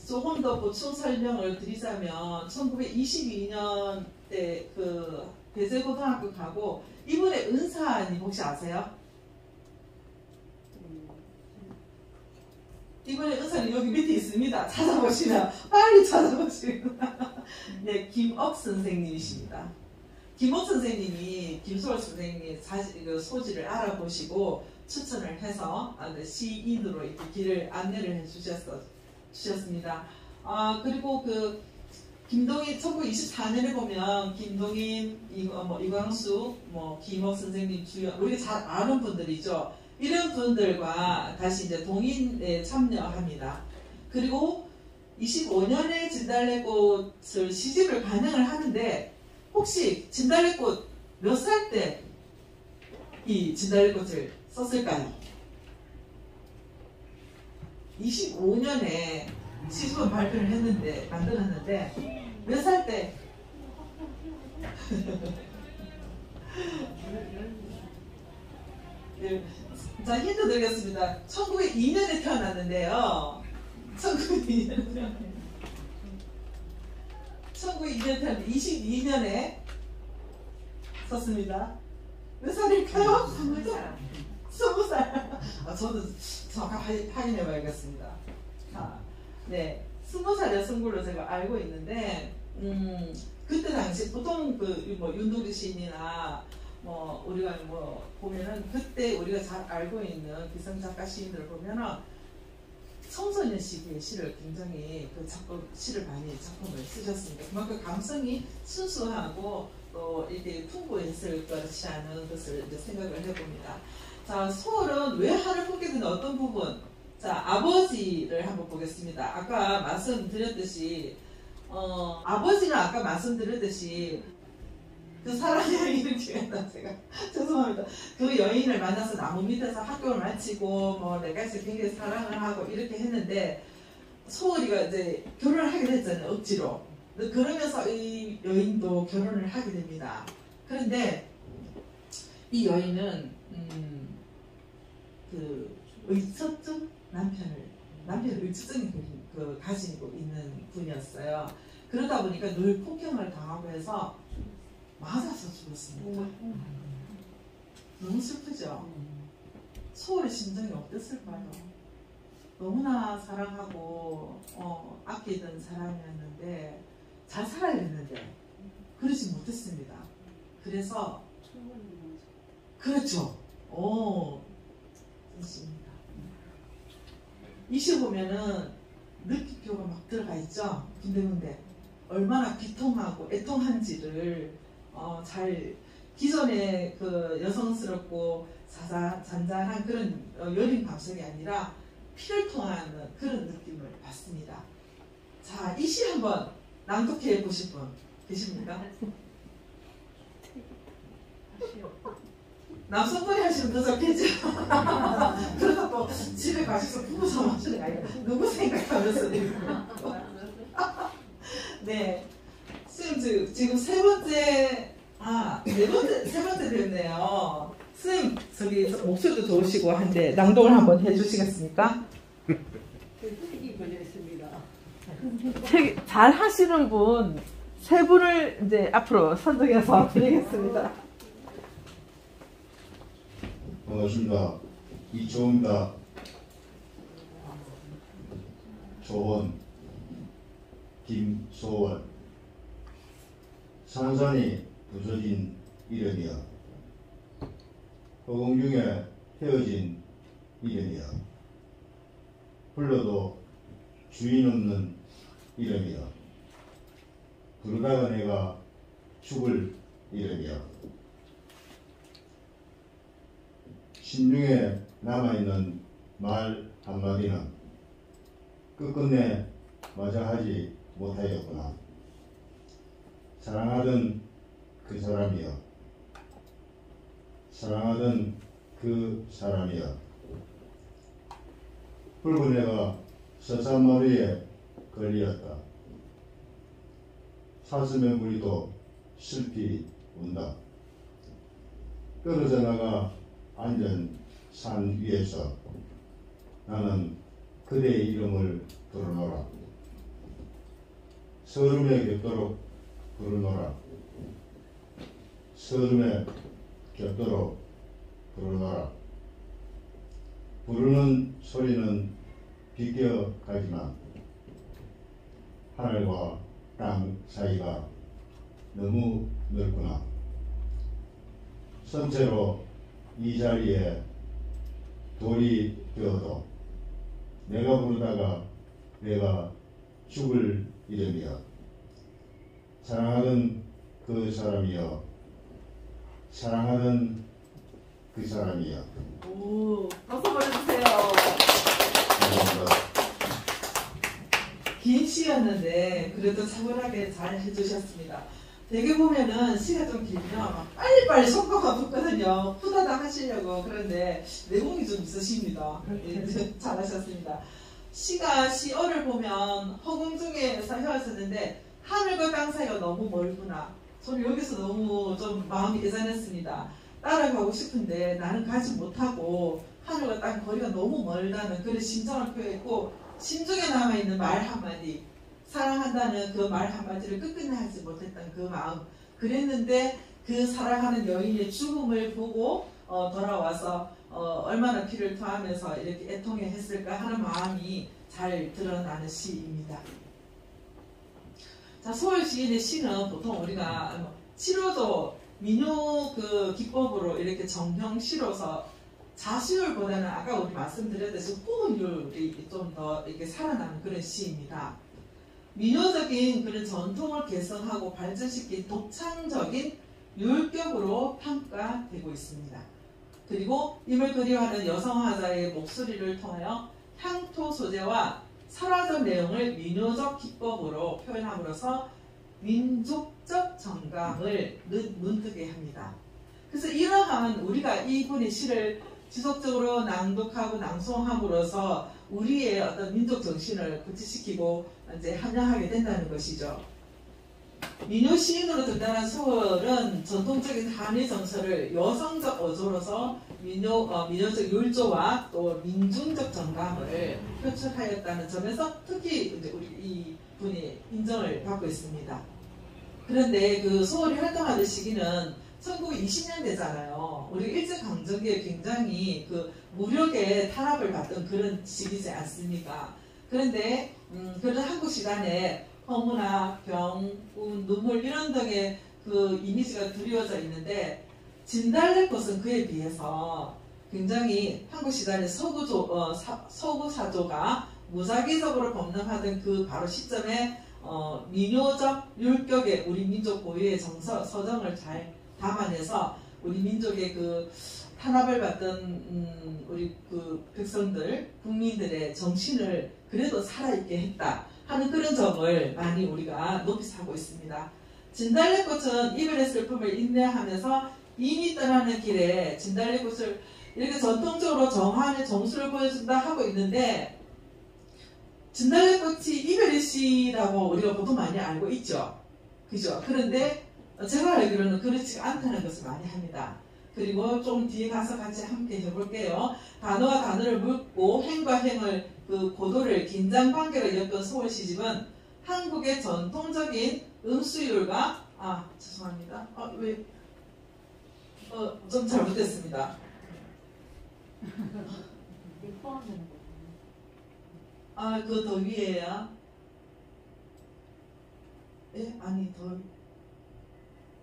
조금 더 보충 설명을 드리자면 1922년 때 그 대제고등학교 가고 이분의 은사님 혹시 아세요? 이분의 은사님 여기 밑에 있습니다. 찾아보시면 빨리 찾아보시면 네, 김억 선생님이십니다. 김옥 선생님이 김소월 선생님이 소지를 알아보시고 추천을 해서 시인으로 이렇게 길을 안내를 해주셨습니다. 그리고 그 김동인 1924년에 보면 김동인, 이광수, 김옥 선생님 주연 우리가 잘 아는 분들이죠. 이런 분들과 다시 이제 동인에 참여합니다. 그리고 25년에 진달래꽃을 시집을 반영을 하는데 혹시 진달래꽃 몇 살 때 이 진달래꽃을 썼을까요? 25년에 시집을 발표를 했는데 만들었는데 몇 살 때? 자, 힌트 드리겠습니다. 1902년에 태어났는데요. 1902년에 태어났는데 1902년 22년에 썼습니다. 몇 살일까요? 20살. 20살. 저도 정확하게 확인해 봐야겠습니다. 네. 20살 여성 걸로 제가 알고 있는데, 그때 당시 보통 윤도리 시인이나 우리가 보면은 그때 우리가 잘 알고 있는 기성작가 시인들을 보면은 청소년 시기의 시를 굉장히 시를 많이 작품을 쓰셨습니다. 그만큼 감성이 순수하고 또 이렇게 풍부했을 것이 않은 것을 이제 생각을 해봅니다. 자, 소월은 왜 한을 품게 된 어떤 부분? 자, 자, 아버지를 한번 보겠습니다. 아까 말씀드렸듯이 아버지는 아까 말씀드렸듯이 그 사랑의 여인을 기억나 제가 죄송합니다. 그 여인을 만나서 나무 밑에서 학교를 마치고 뭐 내가 이제 굉장히 사랑을 하고 이렇게 했는데 소월이가 이제 결혼을 하게 됐잖아요. 억지로. 그러면서 이 여인도 결혼을 하게 됩니다. 그런데 이 여인은 그 의처증 남편을 의처증이 가지고 있는 분이었어요. 그러다 보니까 늘 폭행을 당하고 해서 맞아서 죽었습니다. 너무 슬프죠? 소월의 심정이 어땠을까요? 너무나 사랑하고 아끼던 사람이었는데 잘 살아야 했는데 그러지 못했습니다. 그래서 그렇죠. 그렇습니다. 25면은 느낌표가 막 들어가 있죠. 군데군데 얼마나 비통하고 애통한지를 잘 기존의 그 여성스럽고 잔잔한 그런 여린 감성이 아니라 피를 통하는 그런 느낌을 받습니다. 자, 이 시 한번 낭독해 보실 분 계십니까? 남성분이 하시면 더 좋겠죠. 그러다 또 집에 가셔서 부부 삼아주는 거 아니에요. 누구 생각하면서 네, 지금 세 번째 됐네요. 쌤, 저기 목소리도 좋으시고 한데 낭독을 한번 해주시겠습니까? 책이 걸려있습니다. 책 잘 하시는 분 세 분을 이제 앞으로 선정해서 드리겠습니다. 반갑습니다. 이초입니다. 조원, 김소원. 산산이 부서진 이름이야. 허공 중에 헤어진 이름이야. 불러도 주인 없는 이름이야. 부르다가 내가 죽을 이름이야. 심중에 남아있는 말 한마디는 끝끝내 마저 하지 못하였구나. 사랑하던 그 사람이여. 사랑하던 그 사람이여. 붉은 애가 서산머리에 걸리었다. 사슴의 무리도 슬피 운다. 떨어져 나가 앉은 산 위에서 나는 그대의 이름을 부르노라. 서름에 겹도록 부르노라. 서름에 겹도록 부르노라. 부르는 소리는 비껴가지만 하늘과 땅 사이가 너무 넓구나. 선체로 이 자리에 돌이 되어도 내가 부르다가 내가 죽을 이름이여. 사랑하던 그 사람이여. 사랑하던 그 사람이여. 오, 박수 보내주세요. 감사합니다. 긴 시였는데 그래도 차분하게 잘 해주셨습니다. 되게 보면은 시가 좀 길면 막 빨리빨리 속도가 붙거든요. 후다닥 하시려고. 그런데 내공이 좀 있으십니다. 잘하셨습니다. 시어를 보면 허공 중에서 헤어졌는데 하늘과 땅 사이가 너무 멀구나. 저는 여기서 너무 좀 마음이 애잔했습니다. 따라가고 싶은데 나는 가지 못하고 하늘과 땅 거리가 너무 멀다는 그런 심정을 표현했고, 심중에 남아있는 말 한마디, 사랑한다는 그 말 한마디를 끝끝내 하지 못했던 그 마음, 그랬는데 그 사랑하는 여인의 죽음을 보고 돌아와서 얼마나 피를 토하면서 이렇게 애통해 했을까 하는 마음이 잘 드러나는 시입니다. 자, 소월 시인의 시는 보통 우리가 시로도 민요 그 기법으로 이렇게 정형시로서 자수율보다는 아까 우리 말씀드렸듯이 호흡율이 좀 더 이렇게 살아나는 그런 시입니다. 민요적인 그런 전통을 개성하고 발전시킨 독창적인 율격으로 평가되고 있습니다. 그리고 임을 그리워하는 여성 화자의 목소리를 통하여 향토 소재와 설화적 내용을 민요적 기법으로 표현함으로써 민족적 정감을 눈뜨게 합니다. 그래서 이러한 우리가 이분의 시를 지속적으로 낭독하고 낭송함으로써 우리의 어떤 민족 정신을 구체시키고 이제 함양하게 된다는 것이죠. 민요 시인으로 등단한 소월은 전통적인 한의 정서를 여성적 어조로서 민요적 율조와 또 민중적 정감을 표출하였다는 점에서 특히 이제 우리 이 분이 인정을 받고 있습니다. 그런데 그 소월이 활동하던 시기는 1920년대잖아요. 우리 일제강점기에 굉장히 그 무력의 탄압을 받던 그런 시기지 않습니까? 그런데 그런 한국 시간에 허무나 병, 눈물 이런 등의 그 이미지가 드리워져 있는데 진달래꽃은 그에 비해서 굉장히 한국 시단의 서구 사조가 무작위적으로 범람하던 그 바로 시점에 민요적 율격의 우리 민족 고유의 서정을 잘 담아내서 우리 민족의 그 탄압을 받던 우리 그 백성들, 국민들의 정신을 그래도 살아있게 했다 하는 그런 점을 많이 우리가 높이 사고 있습니다. 진달래꽃은 이별의 슬픔을 인내하면서 이미 떠나는 길에 진달래꽃을 이렇게 전통적으로 정한의 정수를 보여준다 하고 있는데 진달래꽃이 이별의 시라고 우리가 보통 많이 알고 있죠. 그죠? 그런데 제가 알기로는 그렇지 않다는 것을 많이 합니다. 그리고 좀 뒤에 가서 같이 함께 해볼게요. 단어와 단어를 묶고 행과 행을 그 고도를 긴장관계로 엮은 소월 시집은 한국의 전통적인 음수율과 죄송합니다. 좀 잘못됐습니다. 그거 더 위에야. 예? 아니 더.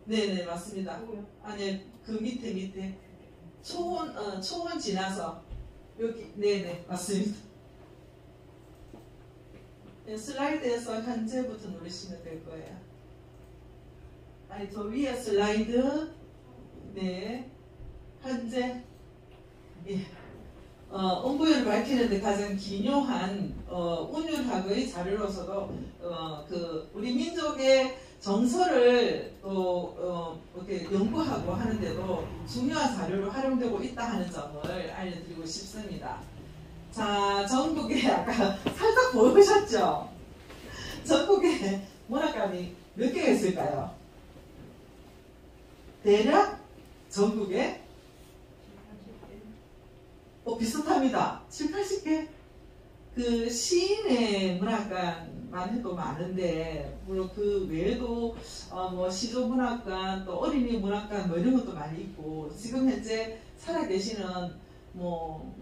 네네 맞습니다. 아니 그 밑에 초혼 지나서 여기 네네 맞습니다. 네, 슬라이드에서 현재부터 누르시면 될 거예요. 아니 더 위에 슬라이드 네 현재 예. 온구율을 밝히는데 가장 기묘한 운율학의 자료로서도 그 우리 민족의 정서를 또 이렇게 연구하고 하는데도 중요한 자료로 활용되고 있다 하는 점을 알려드리고 싶습니다. 자, 전국에 아까 살짝 보여주셨죠? 전국에 문학관이 몇 개가 있을까요? 대략 전국에 비슷합니다. 7, 80개? 그 시인의 문학관만 해도 많은데 물론 그 외에도 뭐 시조문학관 또 어린이 문학관 뭐 이런 것도 많이 있고 지금 현재 살아계시는 뭐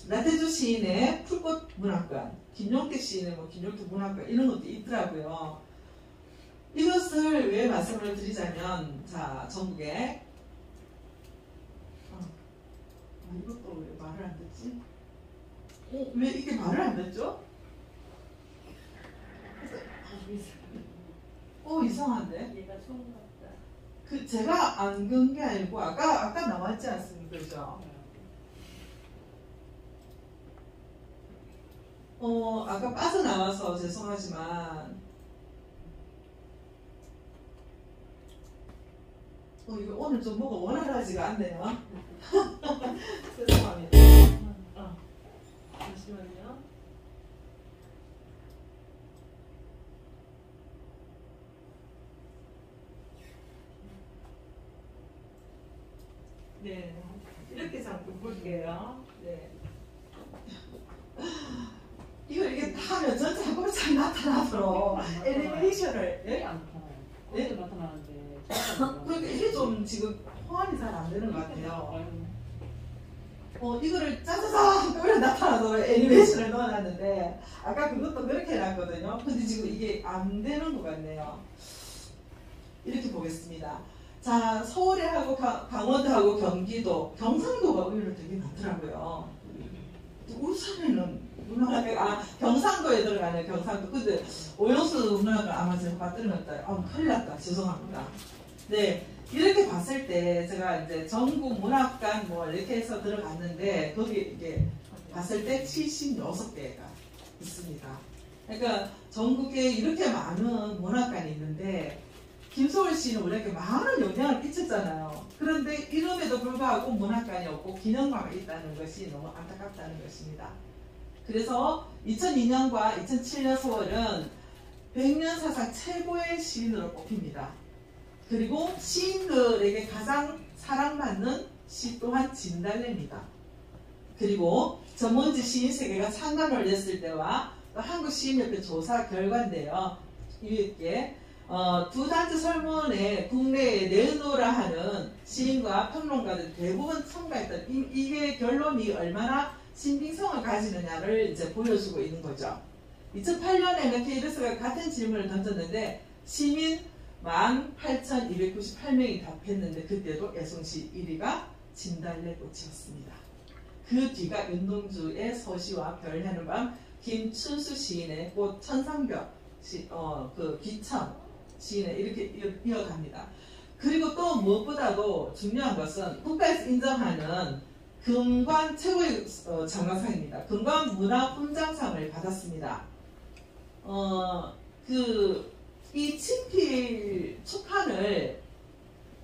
나태주 시인의 풀꽃 문학관, 김용택 시인의 뭐 김용택 문학관 이런 것도 있더라고요. 이것을 왜 말씀을 드리자면 자 전국에 이것도 왜 말을 안 듣지? 왜 이게 말을 안 듣죠? 이상한데? 얘가 처음 같다. 그 제가 안 건 게 아니고 아까 나왔지 않습니까? 그죠? 아까 빠져나와서 죄송하지만 이거 오늘 좀 뭐가 원활하지가 않네요. 죄송합니다. 잠시만요. 네, 이렇게 잠깐 볼게요. 네. 이렇게 다 하면 전체 한꺼번에 잘 나타나도록 애니메이션을 예? 안 나타나요. 네? 어제 나타나는데. 그러니까 이게 좀 지금 호환이 잘 안 되는 것 같아요. 이거를 짜자자 한꺼번에 나타나도록 애니메이션을 넣어놨는데 아까 그것도 그렇게 해놨거든요. 근데 지금 이게 안 되는 것 같네요. 이렇게 보겠습니다. 자, 서울에 하고 강원도하고 경기도, 경상도가 의외로 되게 많더라고요. 울산에는 문화가 경상도에 들어가네 경상도. 근데 오영수 문화가 아마 제가 빠뜨렸다. 큰일 났다. 죄송합니다. 네, 이렇게 봤을 때 제가 이제 전국 문학관 뭐 이렇게 해서 들어갔는데 거기 이게 봤을 때 76개가 있습니다. 그러니까 전국에 이렇게 많은 문학관이 있는데 김소월 씨는 원래 이렇게 많은 영향을 끼쳤잖아요. 그런데 이름에도 불구하고 문학관이 없고 기념관이 있다는 것이 너무 안타깝다는 것입니다. 그래서 2002년과 2007년 소월은 100년 사상 최고의 시인으로 꼽힙니다. 그리고 시인들에게 가장 사랑받는 시 또한 진달래입니다. 그리고 전문지 시인 세계가 창간을 냈을 때와 한국시인협회 조사 결과인데요. 이렇게 두 단체 설문에 국내에 내놓으라 하는 시인과 평론가들 대부분 참가했던 이게 결론이 얼마나 신빙성을 가지느냐를 이제 보여주고 있는 거죠. 2008년에는 KBS가 같은 질문을 던졌는데 시민 18,298명이 답했는데 그때도 애송시 1위가 진달래꽃이었습니다. 그 뒤가 윤동주의 서시와 별해는 밤, 김춘수 시인의 꽃 천상벽, 그 기참 시인의 이렇게 이어갑니다. 그리고 또 무엇보다도 중요한 것은 국가에서 인정하는 금관 최고의 장관상입니다. 금관 문화훈장상을 받았습니다. 이 친필 초판을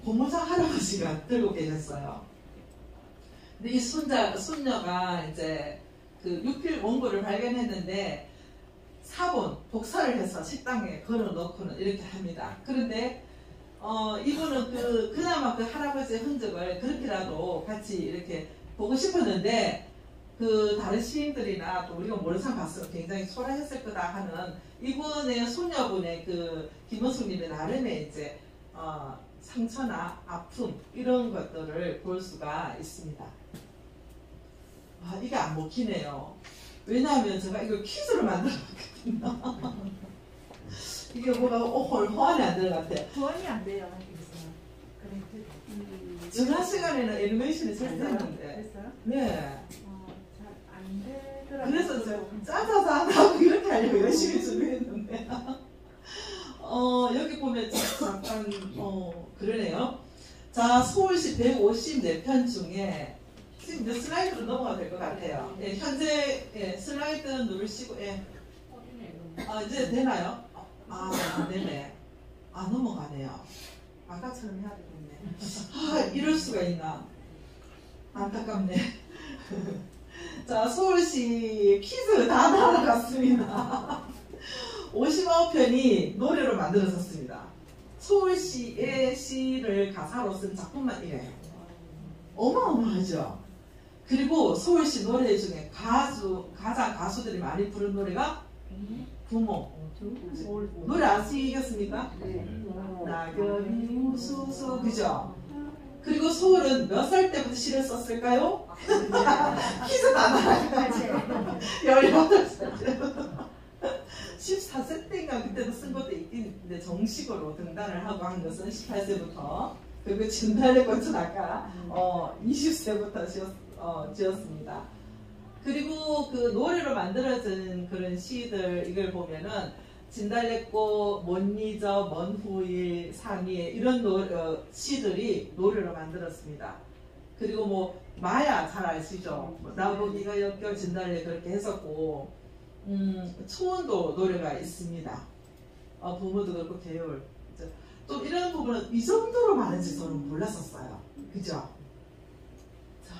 고무상 할아버지가 들고 계셨어요. 근데 이 손녀가 이제 그 육필 원고를 발견했는데 사본, 복사를 해서 식당에 걸어 놓고는 이렇게 합니다. 그런데 이분은 그나마 그 할아버지의 흔적을 그렇게라도 같이 이렇게 보고 싶었는데 그 다른 시인들이나 또 우리가 모르는 사람 봤으면 굉장히 초라했을 거다 하는 이분의 손녀분의 그 김원숙님의 나름의 이제 상처나 아픔 이런 것들을 볼 수가 있습니다. 이게 안 먹히네요. 왜냐하면 제가 이걸 퀴즈로 만들었거든요. 이게 뭐가 호환이 안 되는 것 같아요. 후원이 안 돼요. 지난 시간에는 애니메이션이 잘 되는데. 됐어요? 네. 잘 안 되더라고요. 그래서 제가 짜자자하고 이렇게 하려고 열심히 준비했는데. 여기 보면 잠깐, 그러네요. 자, 서울시 154편 중에 지금 이제 슬라이드로 넘어가야 될 것 같아요. 예, 현재 슬라이드 누르시고, 이제 되나요? 네네. 넘어가네요. 아까처럼 해야 되겠네. 이럴 수가 있나. 안타깝네. 자, 서울시 퀴즈 다 날아갔습니다. 59편이 노래로 만들어졌습니다. 서울시의 시를 가사로 쓴 작품만 이래요. 어마어마하죠? 그리고 서울시 노래 중에 가장 가수들이 많이 부른 노래가 부모. 노래 아시겠습니까? 낙엽이 우수수, 그죠? 그리고 서울은 몇 살 때부터 시를 썼을까요? 퀴즈 다 나가요. 18살 때부터. 14세 때인가 그때도 쓴 것도 있긴 있는데 정식으로 등단을 하고 한 것은 18세부터. 그리고 진달래꽃은 아까 20세부터 지었습니다. 그리고 그 노래로 만들어진 그런 시들 이걸 보면은 진달래꽃, 못 잊어, 먼 후일, 상의에 이런 시들이 노래로 만들었습니다. 그리고 뭐 마야 잘 아시죠? 나보기가 역결 진달래 그렇게 했었고 초원도 노래가 있습니다. 부모도 그렇고 계율. 또 이런 부분은 이 정도로 많은지 저는 몰랐었어요. 그죠? 자,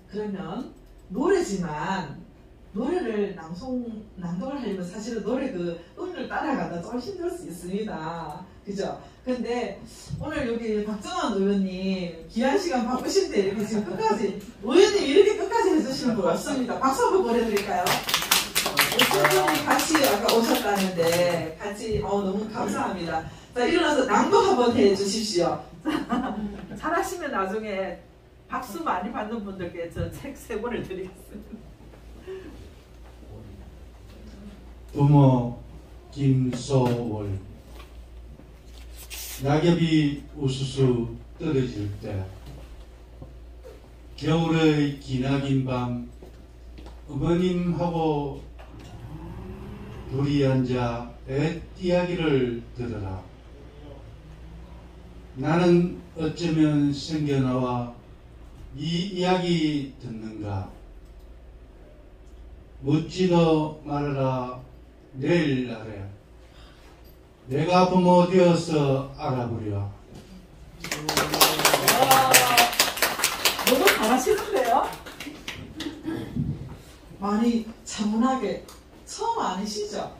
그러면 노래지만 노래를 낭독을 하려면 사실은 노래 그 음을 따라가다 좀 힘들 수 있습니다. 그죠? 근데 오늘 여기 박정환 의원님 귀한 시간 바쁘신데 이렇게 지금 끝까지 의원님 이렇게 끝까지 해주시는 분 없습니다. 박수 한번 보내드릴까요? 오셨더니 같이 아까 오셨다는데 같이 너무 감사합니다. 자, 일어나서 낭독 한번 해주십시오. 잘하시면 나중에 박수 많이 받는 분들께 저 책 3권을 드리겠습니다. 부모 김소월. 낙엽이 우수수 떨어질 때 겨울의 기나긴 밤 어머님하고 둘이 앉아 옛 이야기를 들으라. 나는 어쩌면 생겨나와 이 이야기 듣는가. 묻지도 말아라 내일 아래 내가 부모 되어서 알아보려. 너무 잘하시는데요? 많이 차분하게 처음 아니시죠?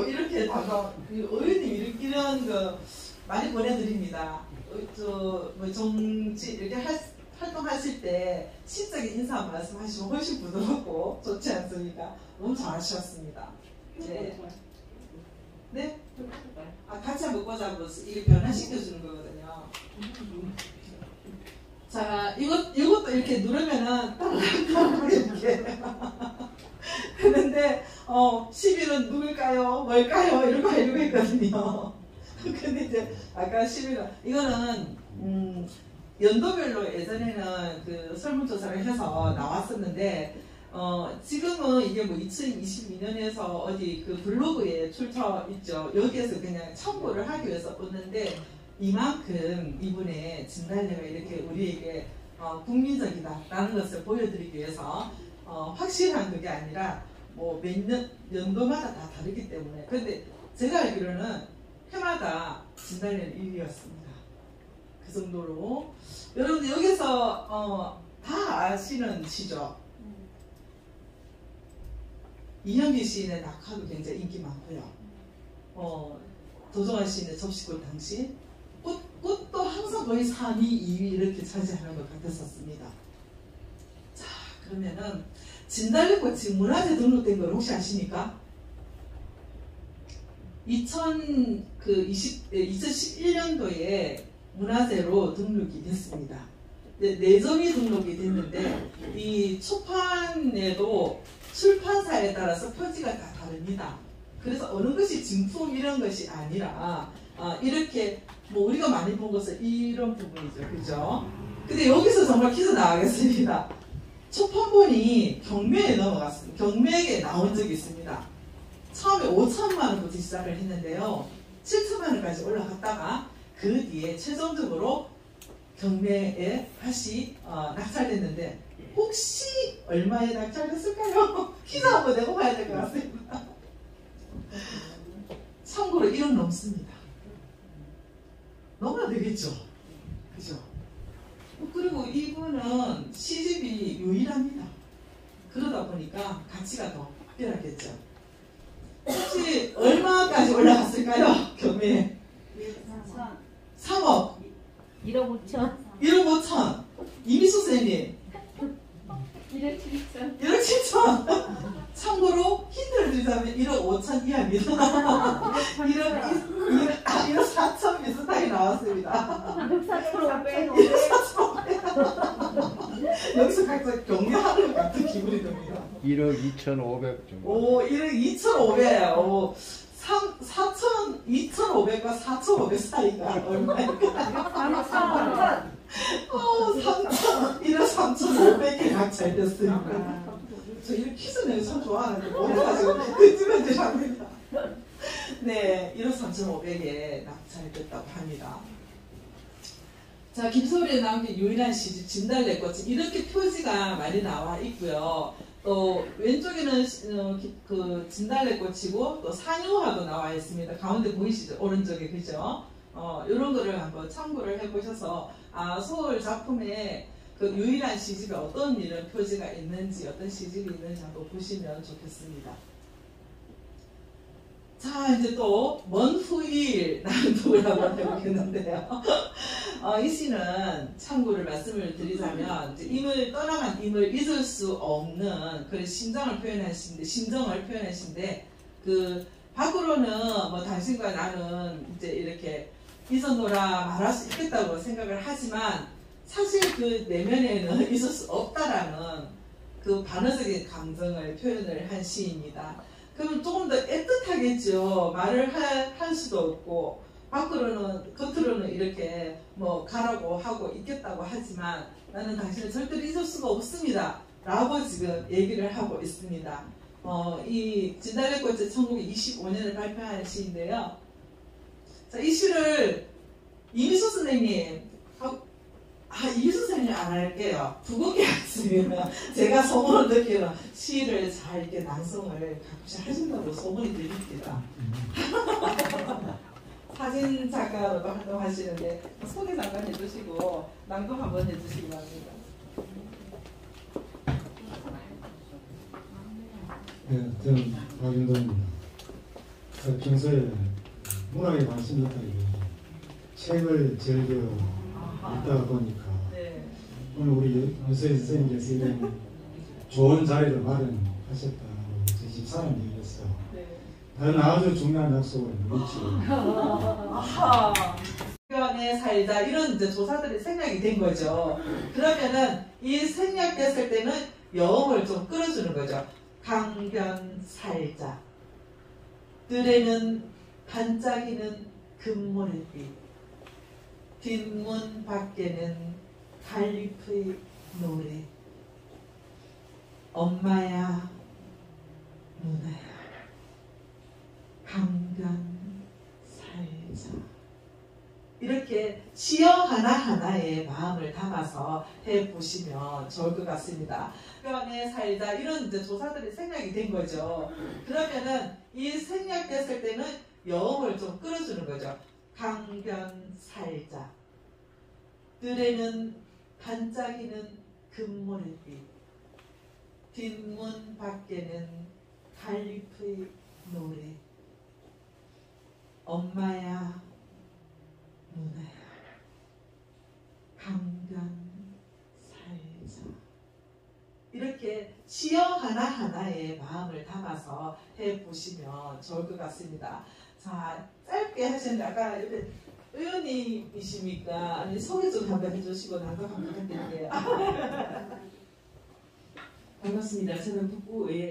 이렇게 어른이 이런 거 많이 보내드립니다. 정치 이렇게 활동하실 때 시적인 인사 말씀하시면 훨씬 부드럽고 좋지 않습니까? 너무 잘하셨습니다. 네. 네? 같이 한번 꽂아보고 이게 변화시켜주는 거거든요. 자, 이것도 이렇게 누르면은 따라가고 이렇게. 그런데, 10일은 누굴까요? 뭘까요? 이러고 있거든요. 근데 이제, 아까 11은, 이거는, 연도별로 예전에는 그 설문조사를 해서 나왔었는데, 지금은 이게 뭐 2022년에서 어디 그 블로그에 출처 있죠. 여기에서 그냥 참고를 하기 위해서 얻는데, 이만큼 이분의 진달래가 이렇게 우리에게 국민적이다라는 것을 보여드리기 위해서 확실한 그게 아니라 뭐 몇 연도마다 다 다르기 때문에. 근데 제가 알기로는 해마다 진달래는 1위였습니다. 그 정도로. 여러분들 여기서 다 아시는 시죠. 이현기 시인의 낙화도 굉장히 인기 많고요. 도정환 시인의 접시꽃 당신. 꽃도 항상 거의 3위, 2위 이렇게 차지하는 것 같았었습니다. 자, 그러면은 진달래꽃이 문화재 등록된 걸 혹시 아십니까? 2011년도에 문화재로 등록이 됐습니다. 내점이 등록이 됐는데 이 초판에도 출판사에 따라서 표지가 다 다릅니다. 그래서 어느 것이 진품 이런 것이 아니라 이렇게 뭐 우리가 많이 본 것은 이런 부분이죠. 그죠? 근데 여기서 정말 퀴즈 나가겠습니다. 초판본이 경매에 넘어갔습니다. 경매에 나온 적이 있습니다. 처음에 5천만 원부터 시작을 했는데요. 7천만 원까지 올라갔다가 그 뒤에 최종적으로 경매에 다시 낙찰됐는데 혹시 얼마에 낙찰됐을까요? 퀴즈 한번 내고봐야 될 것 같습니다. 참고로 1억 넘습니다. 넘어야 되겠죠? 그죠? 그리고 이분은 시집이 유일합니다. 그러다 보니까 가치가 더 특별하겠죠. 혹시 얼마까지 올라갔을까요? 경매에? 3억. 1억 5천. 1억 5천. 이미수 선생님. 1억 7천. 1억 7천. 참고로 힌트를 드리자면 1억 5천 이하입니다. 1억 4천 비슷하게 나왔습니다. 1억 4천 5백. 여기서 각자 경매하는 것 같은 기분이 듭니다. 1억 2,500 정도. 오, 1억 2,500. 오, 2,500과 4,500 사이가 얼마일까? 3억 1억 3,500이 낙찰 됐으니까. 저 이런 퀴즈 내는 참 좋아하는데 못해가지고 듣지면 죄송합니다. 네, 1억 3,500에 낙찰됐다고 합니다. 자, 김소리에 나온 게 유일한 시집 진달래꽃이 이렇게 표지가 많이 나와 있고요. 또 왼쪽에는 그 진달래꽃이고 또 산유화도 나와 있습니다. 가운데 보이시죠? 오른쪽에 그죠? 이런 거를 한번 참고를 해보셔서 소월 작품에 그 유일한 시집에 어떤 이런 표지가 있는지 어떤 시집이 있는지 한번 보시면 좋겠습니다. 자, 이제 또 먼 후일 낭독을 한번 해보겠는데요. 이 시는 참고를 말씀을 드리자면 이제 떠나간 임을 잊을 수 없는 그런 심정을 표현하신데 그 밖으로는 뭐 당신과 나는 이제 이렇게 잊었노라 말할 수 있겠다고 생각을 하지만 사실 그 내면에는 있을 수 없다라는 그 반어적인 감정을 표현을 한 시입니다. 그럼 조금 더 애틋하겠죠. 말을 할 수도 없고 겉으로는 이렇게 뭐 가라고 하고 있겠다고 하지만 나는 당신을 절대로 잊을 수가 없습니다. 라고 지금 얘기를 하고 있습니다. 이 진달래꽃이 1925년에 발표한 시인데요. 자, 이 시를 이미수 선생님 이 선생님 안 할게요. 두곡이 왔으면 제가 소문을 듣기는 시를 잘 이렇게 낭송을 가끔씩 하신다고 소문이 들립니다. 사진 작가로도 활동하시는데 소개 잠깐 해주시고 낭독 한번 해주시기 바랍니다. 네, 저는 박윤동입니다. 평소에 문학에 관심이 있다기보다 책을 즐겨 읽다 보니까 네. 오늘 우리 윤서희 선생님께서 이런 좋은 자리를 마련하셨다고 제 집사람 얘기했어요. 네. 다른 아주 중요한 약속을 놓치고 강변에 살자 이런 이제 조사들이 생략이 된 거죠. 그러면은 이 생략됐을 때는 여음을 좀 끌어주는 거죠. 강변 살자 들에는 반짝이는 금모래빛 뒷문 밖에는 갈잎의 노래 엄마야 누나야 강변 살자 이렇게 시어 하나하나에 마음을 담아서 해보시면 좋을 것 같습니다. 강변에 살자 이런 이제 조사들이 생략이 된 거죠. 그러면은 이 생략됐을 때는 여음을 좀 끌어주는 거죠. 강변 살자 들에는 반짝이는 금모래빛 뒷문 밖에는 갈잎의 노래 엄마야 누나야 강변 살자 이렇게 시어 하나하나에 마음을 담아서 해보시면 좋을 것 같습니다. 자, 짧게 하시는데 아까 옆에 의원님이십니까? 아니 소개 좀 한번 해주시고 나도 한번 부탁드릴게요. 반갑습니다. 저는 북구의회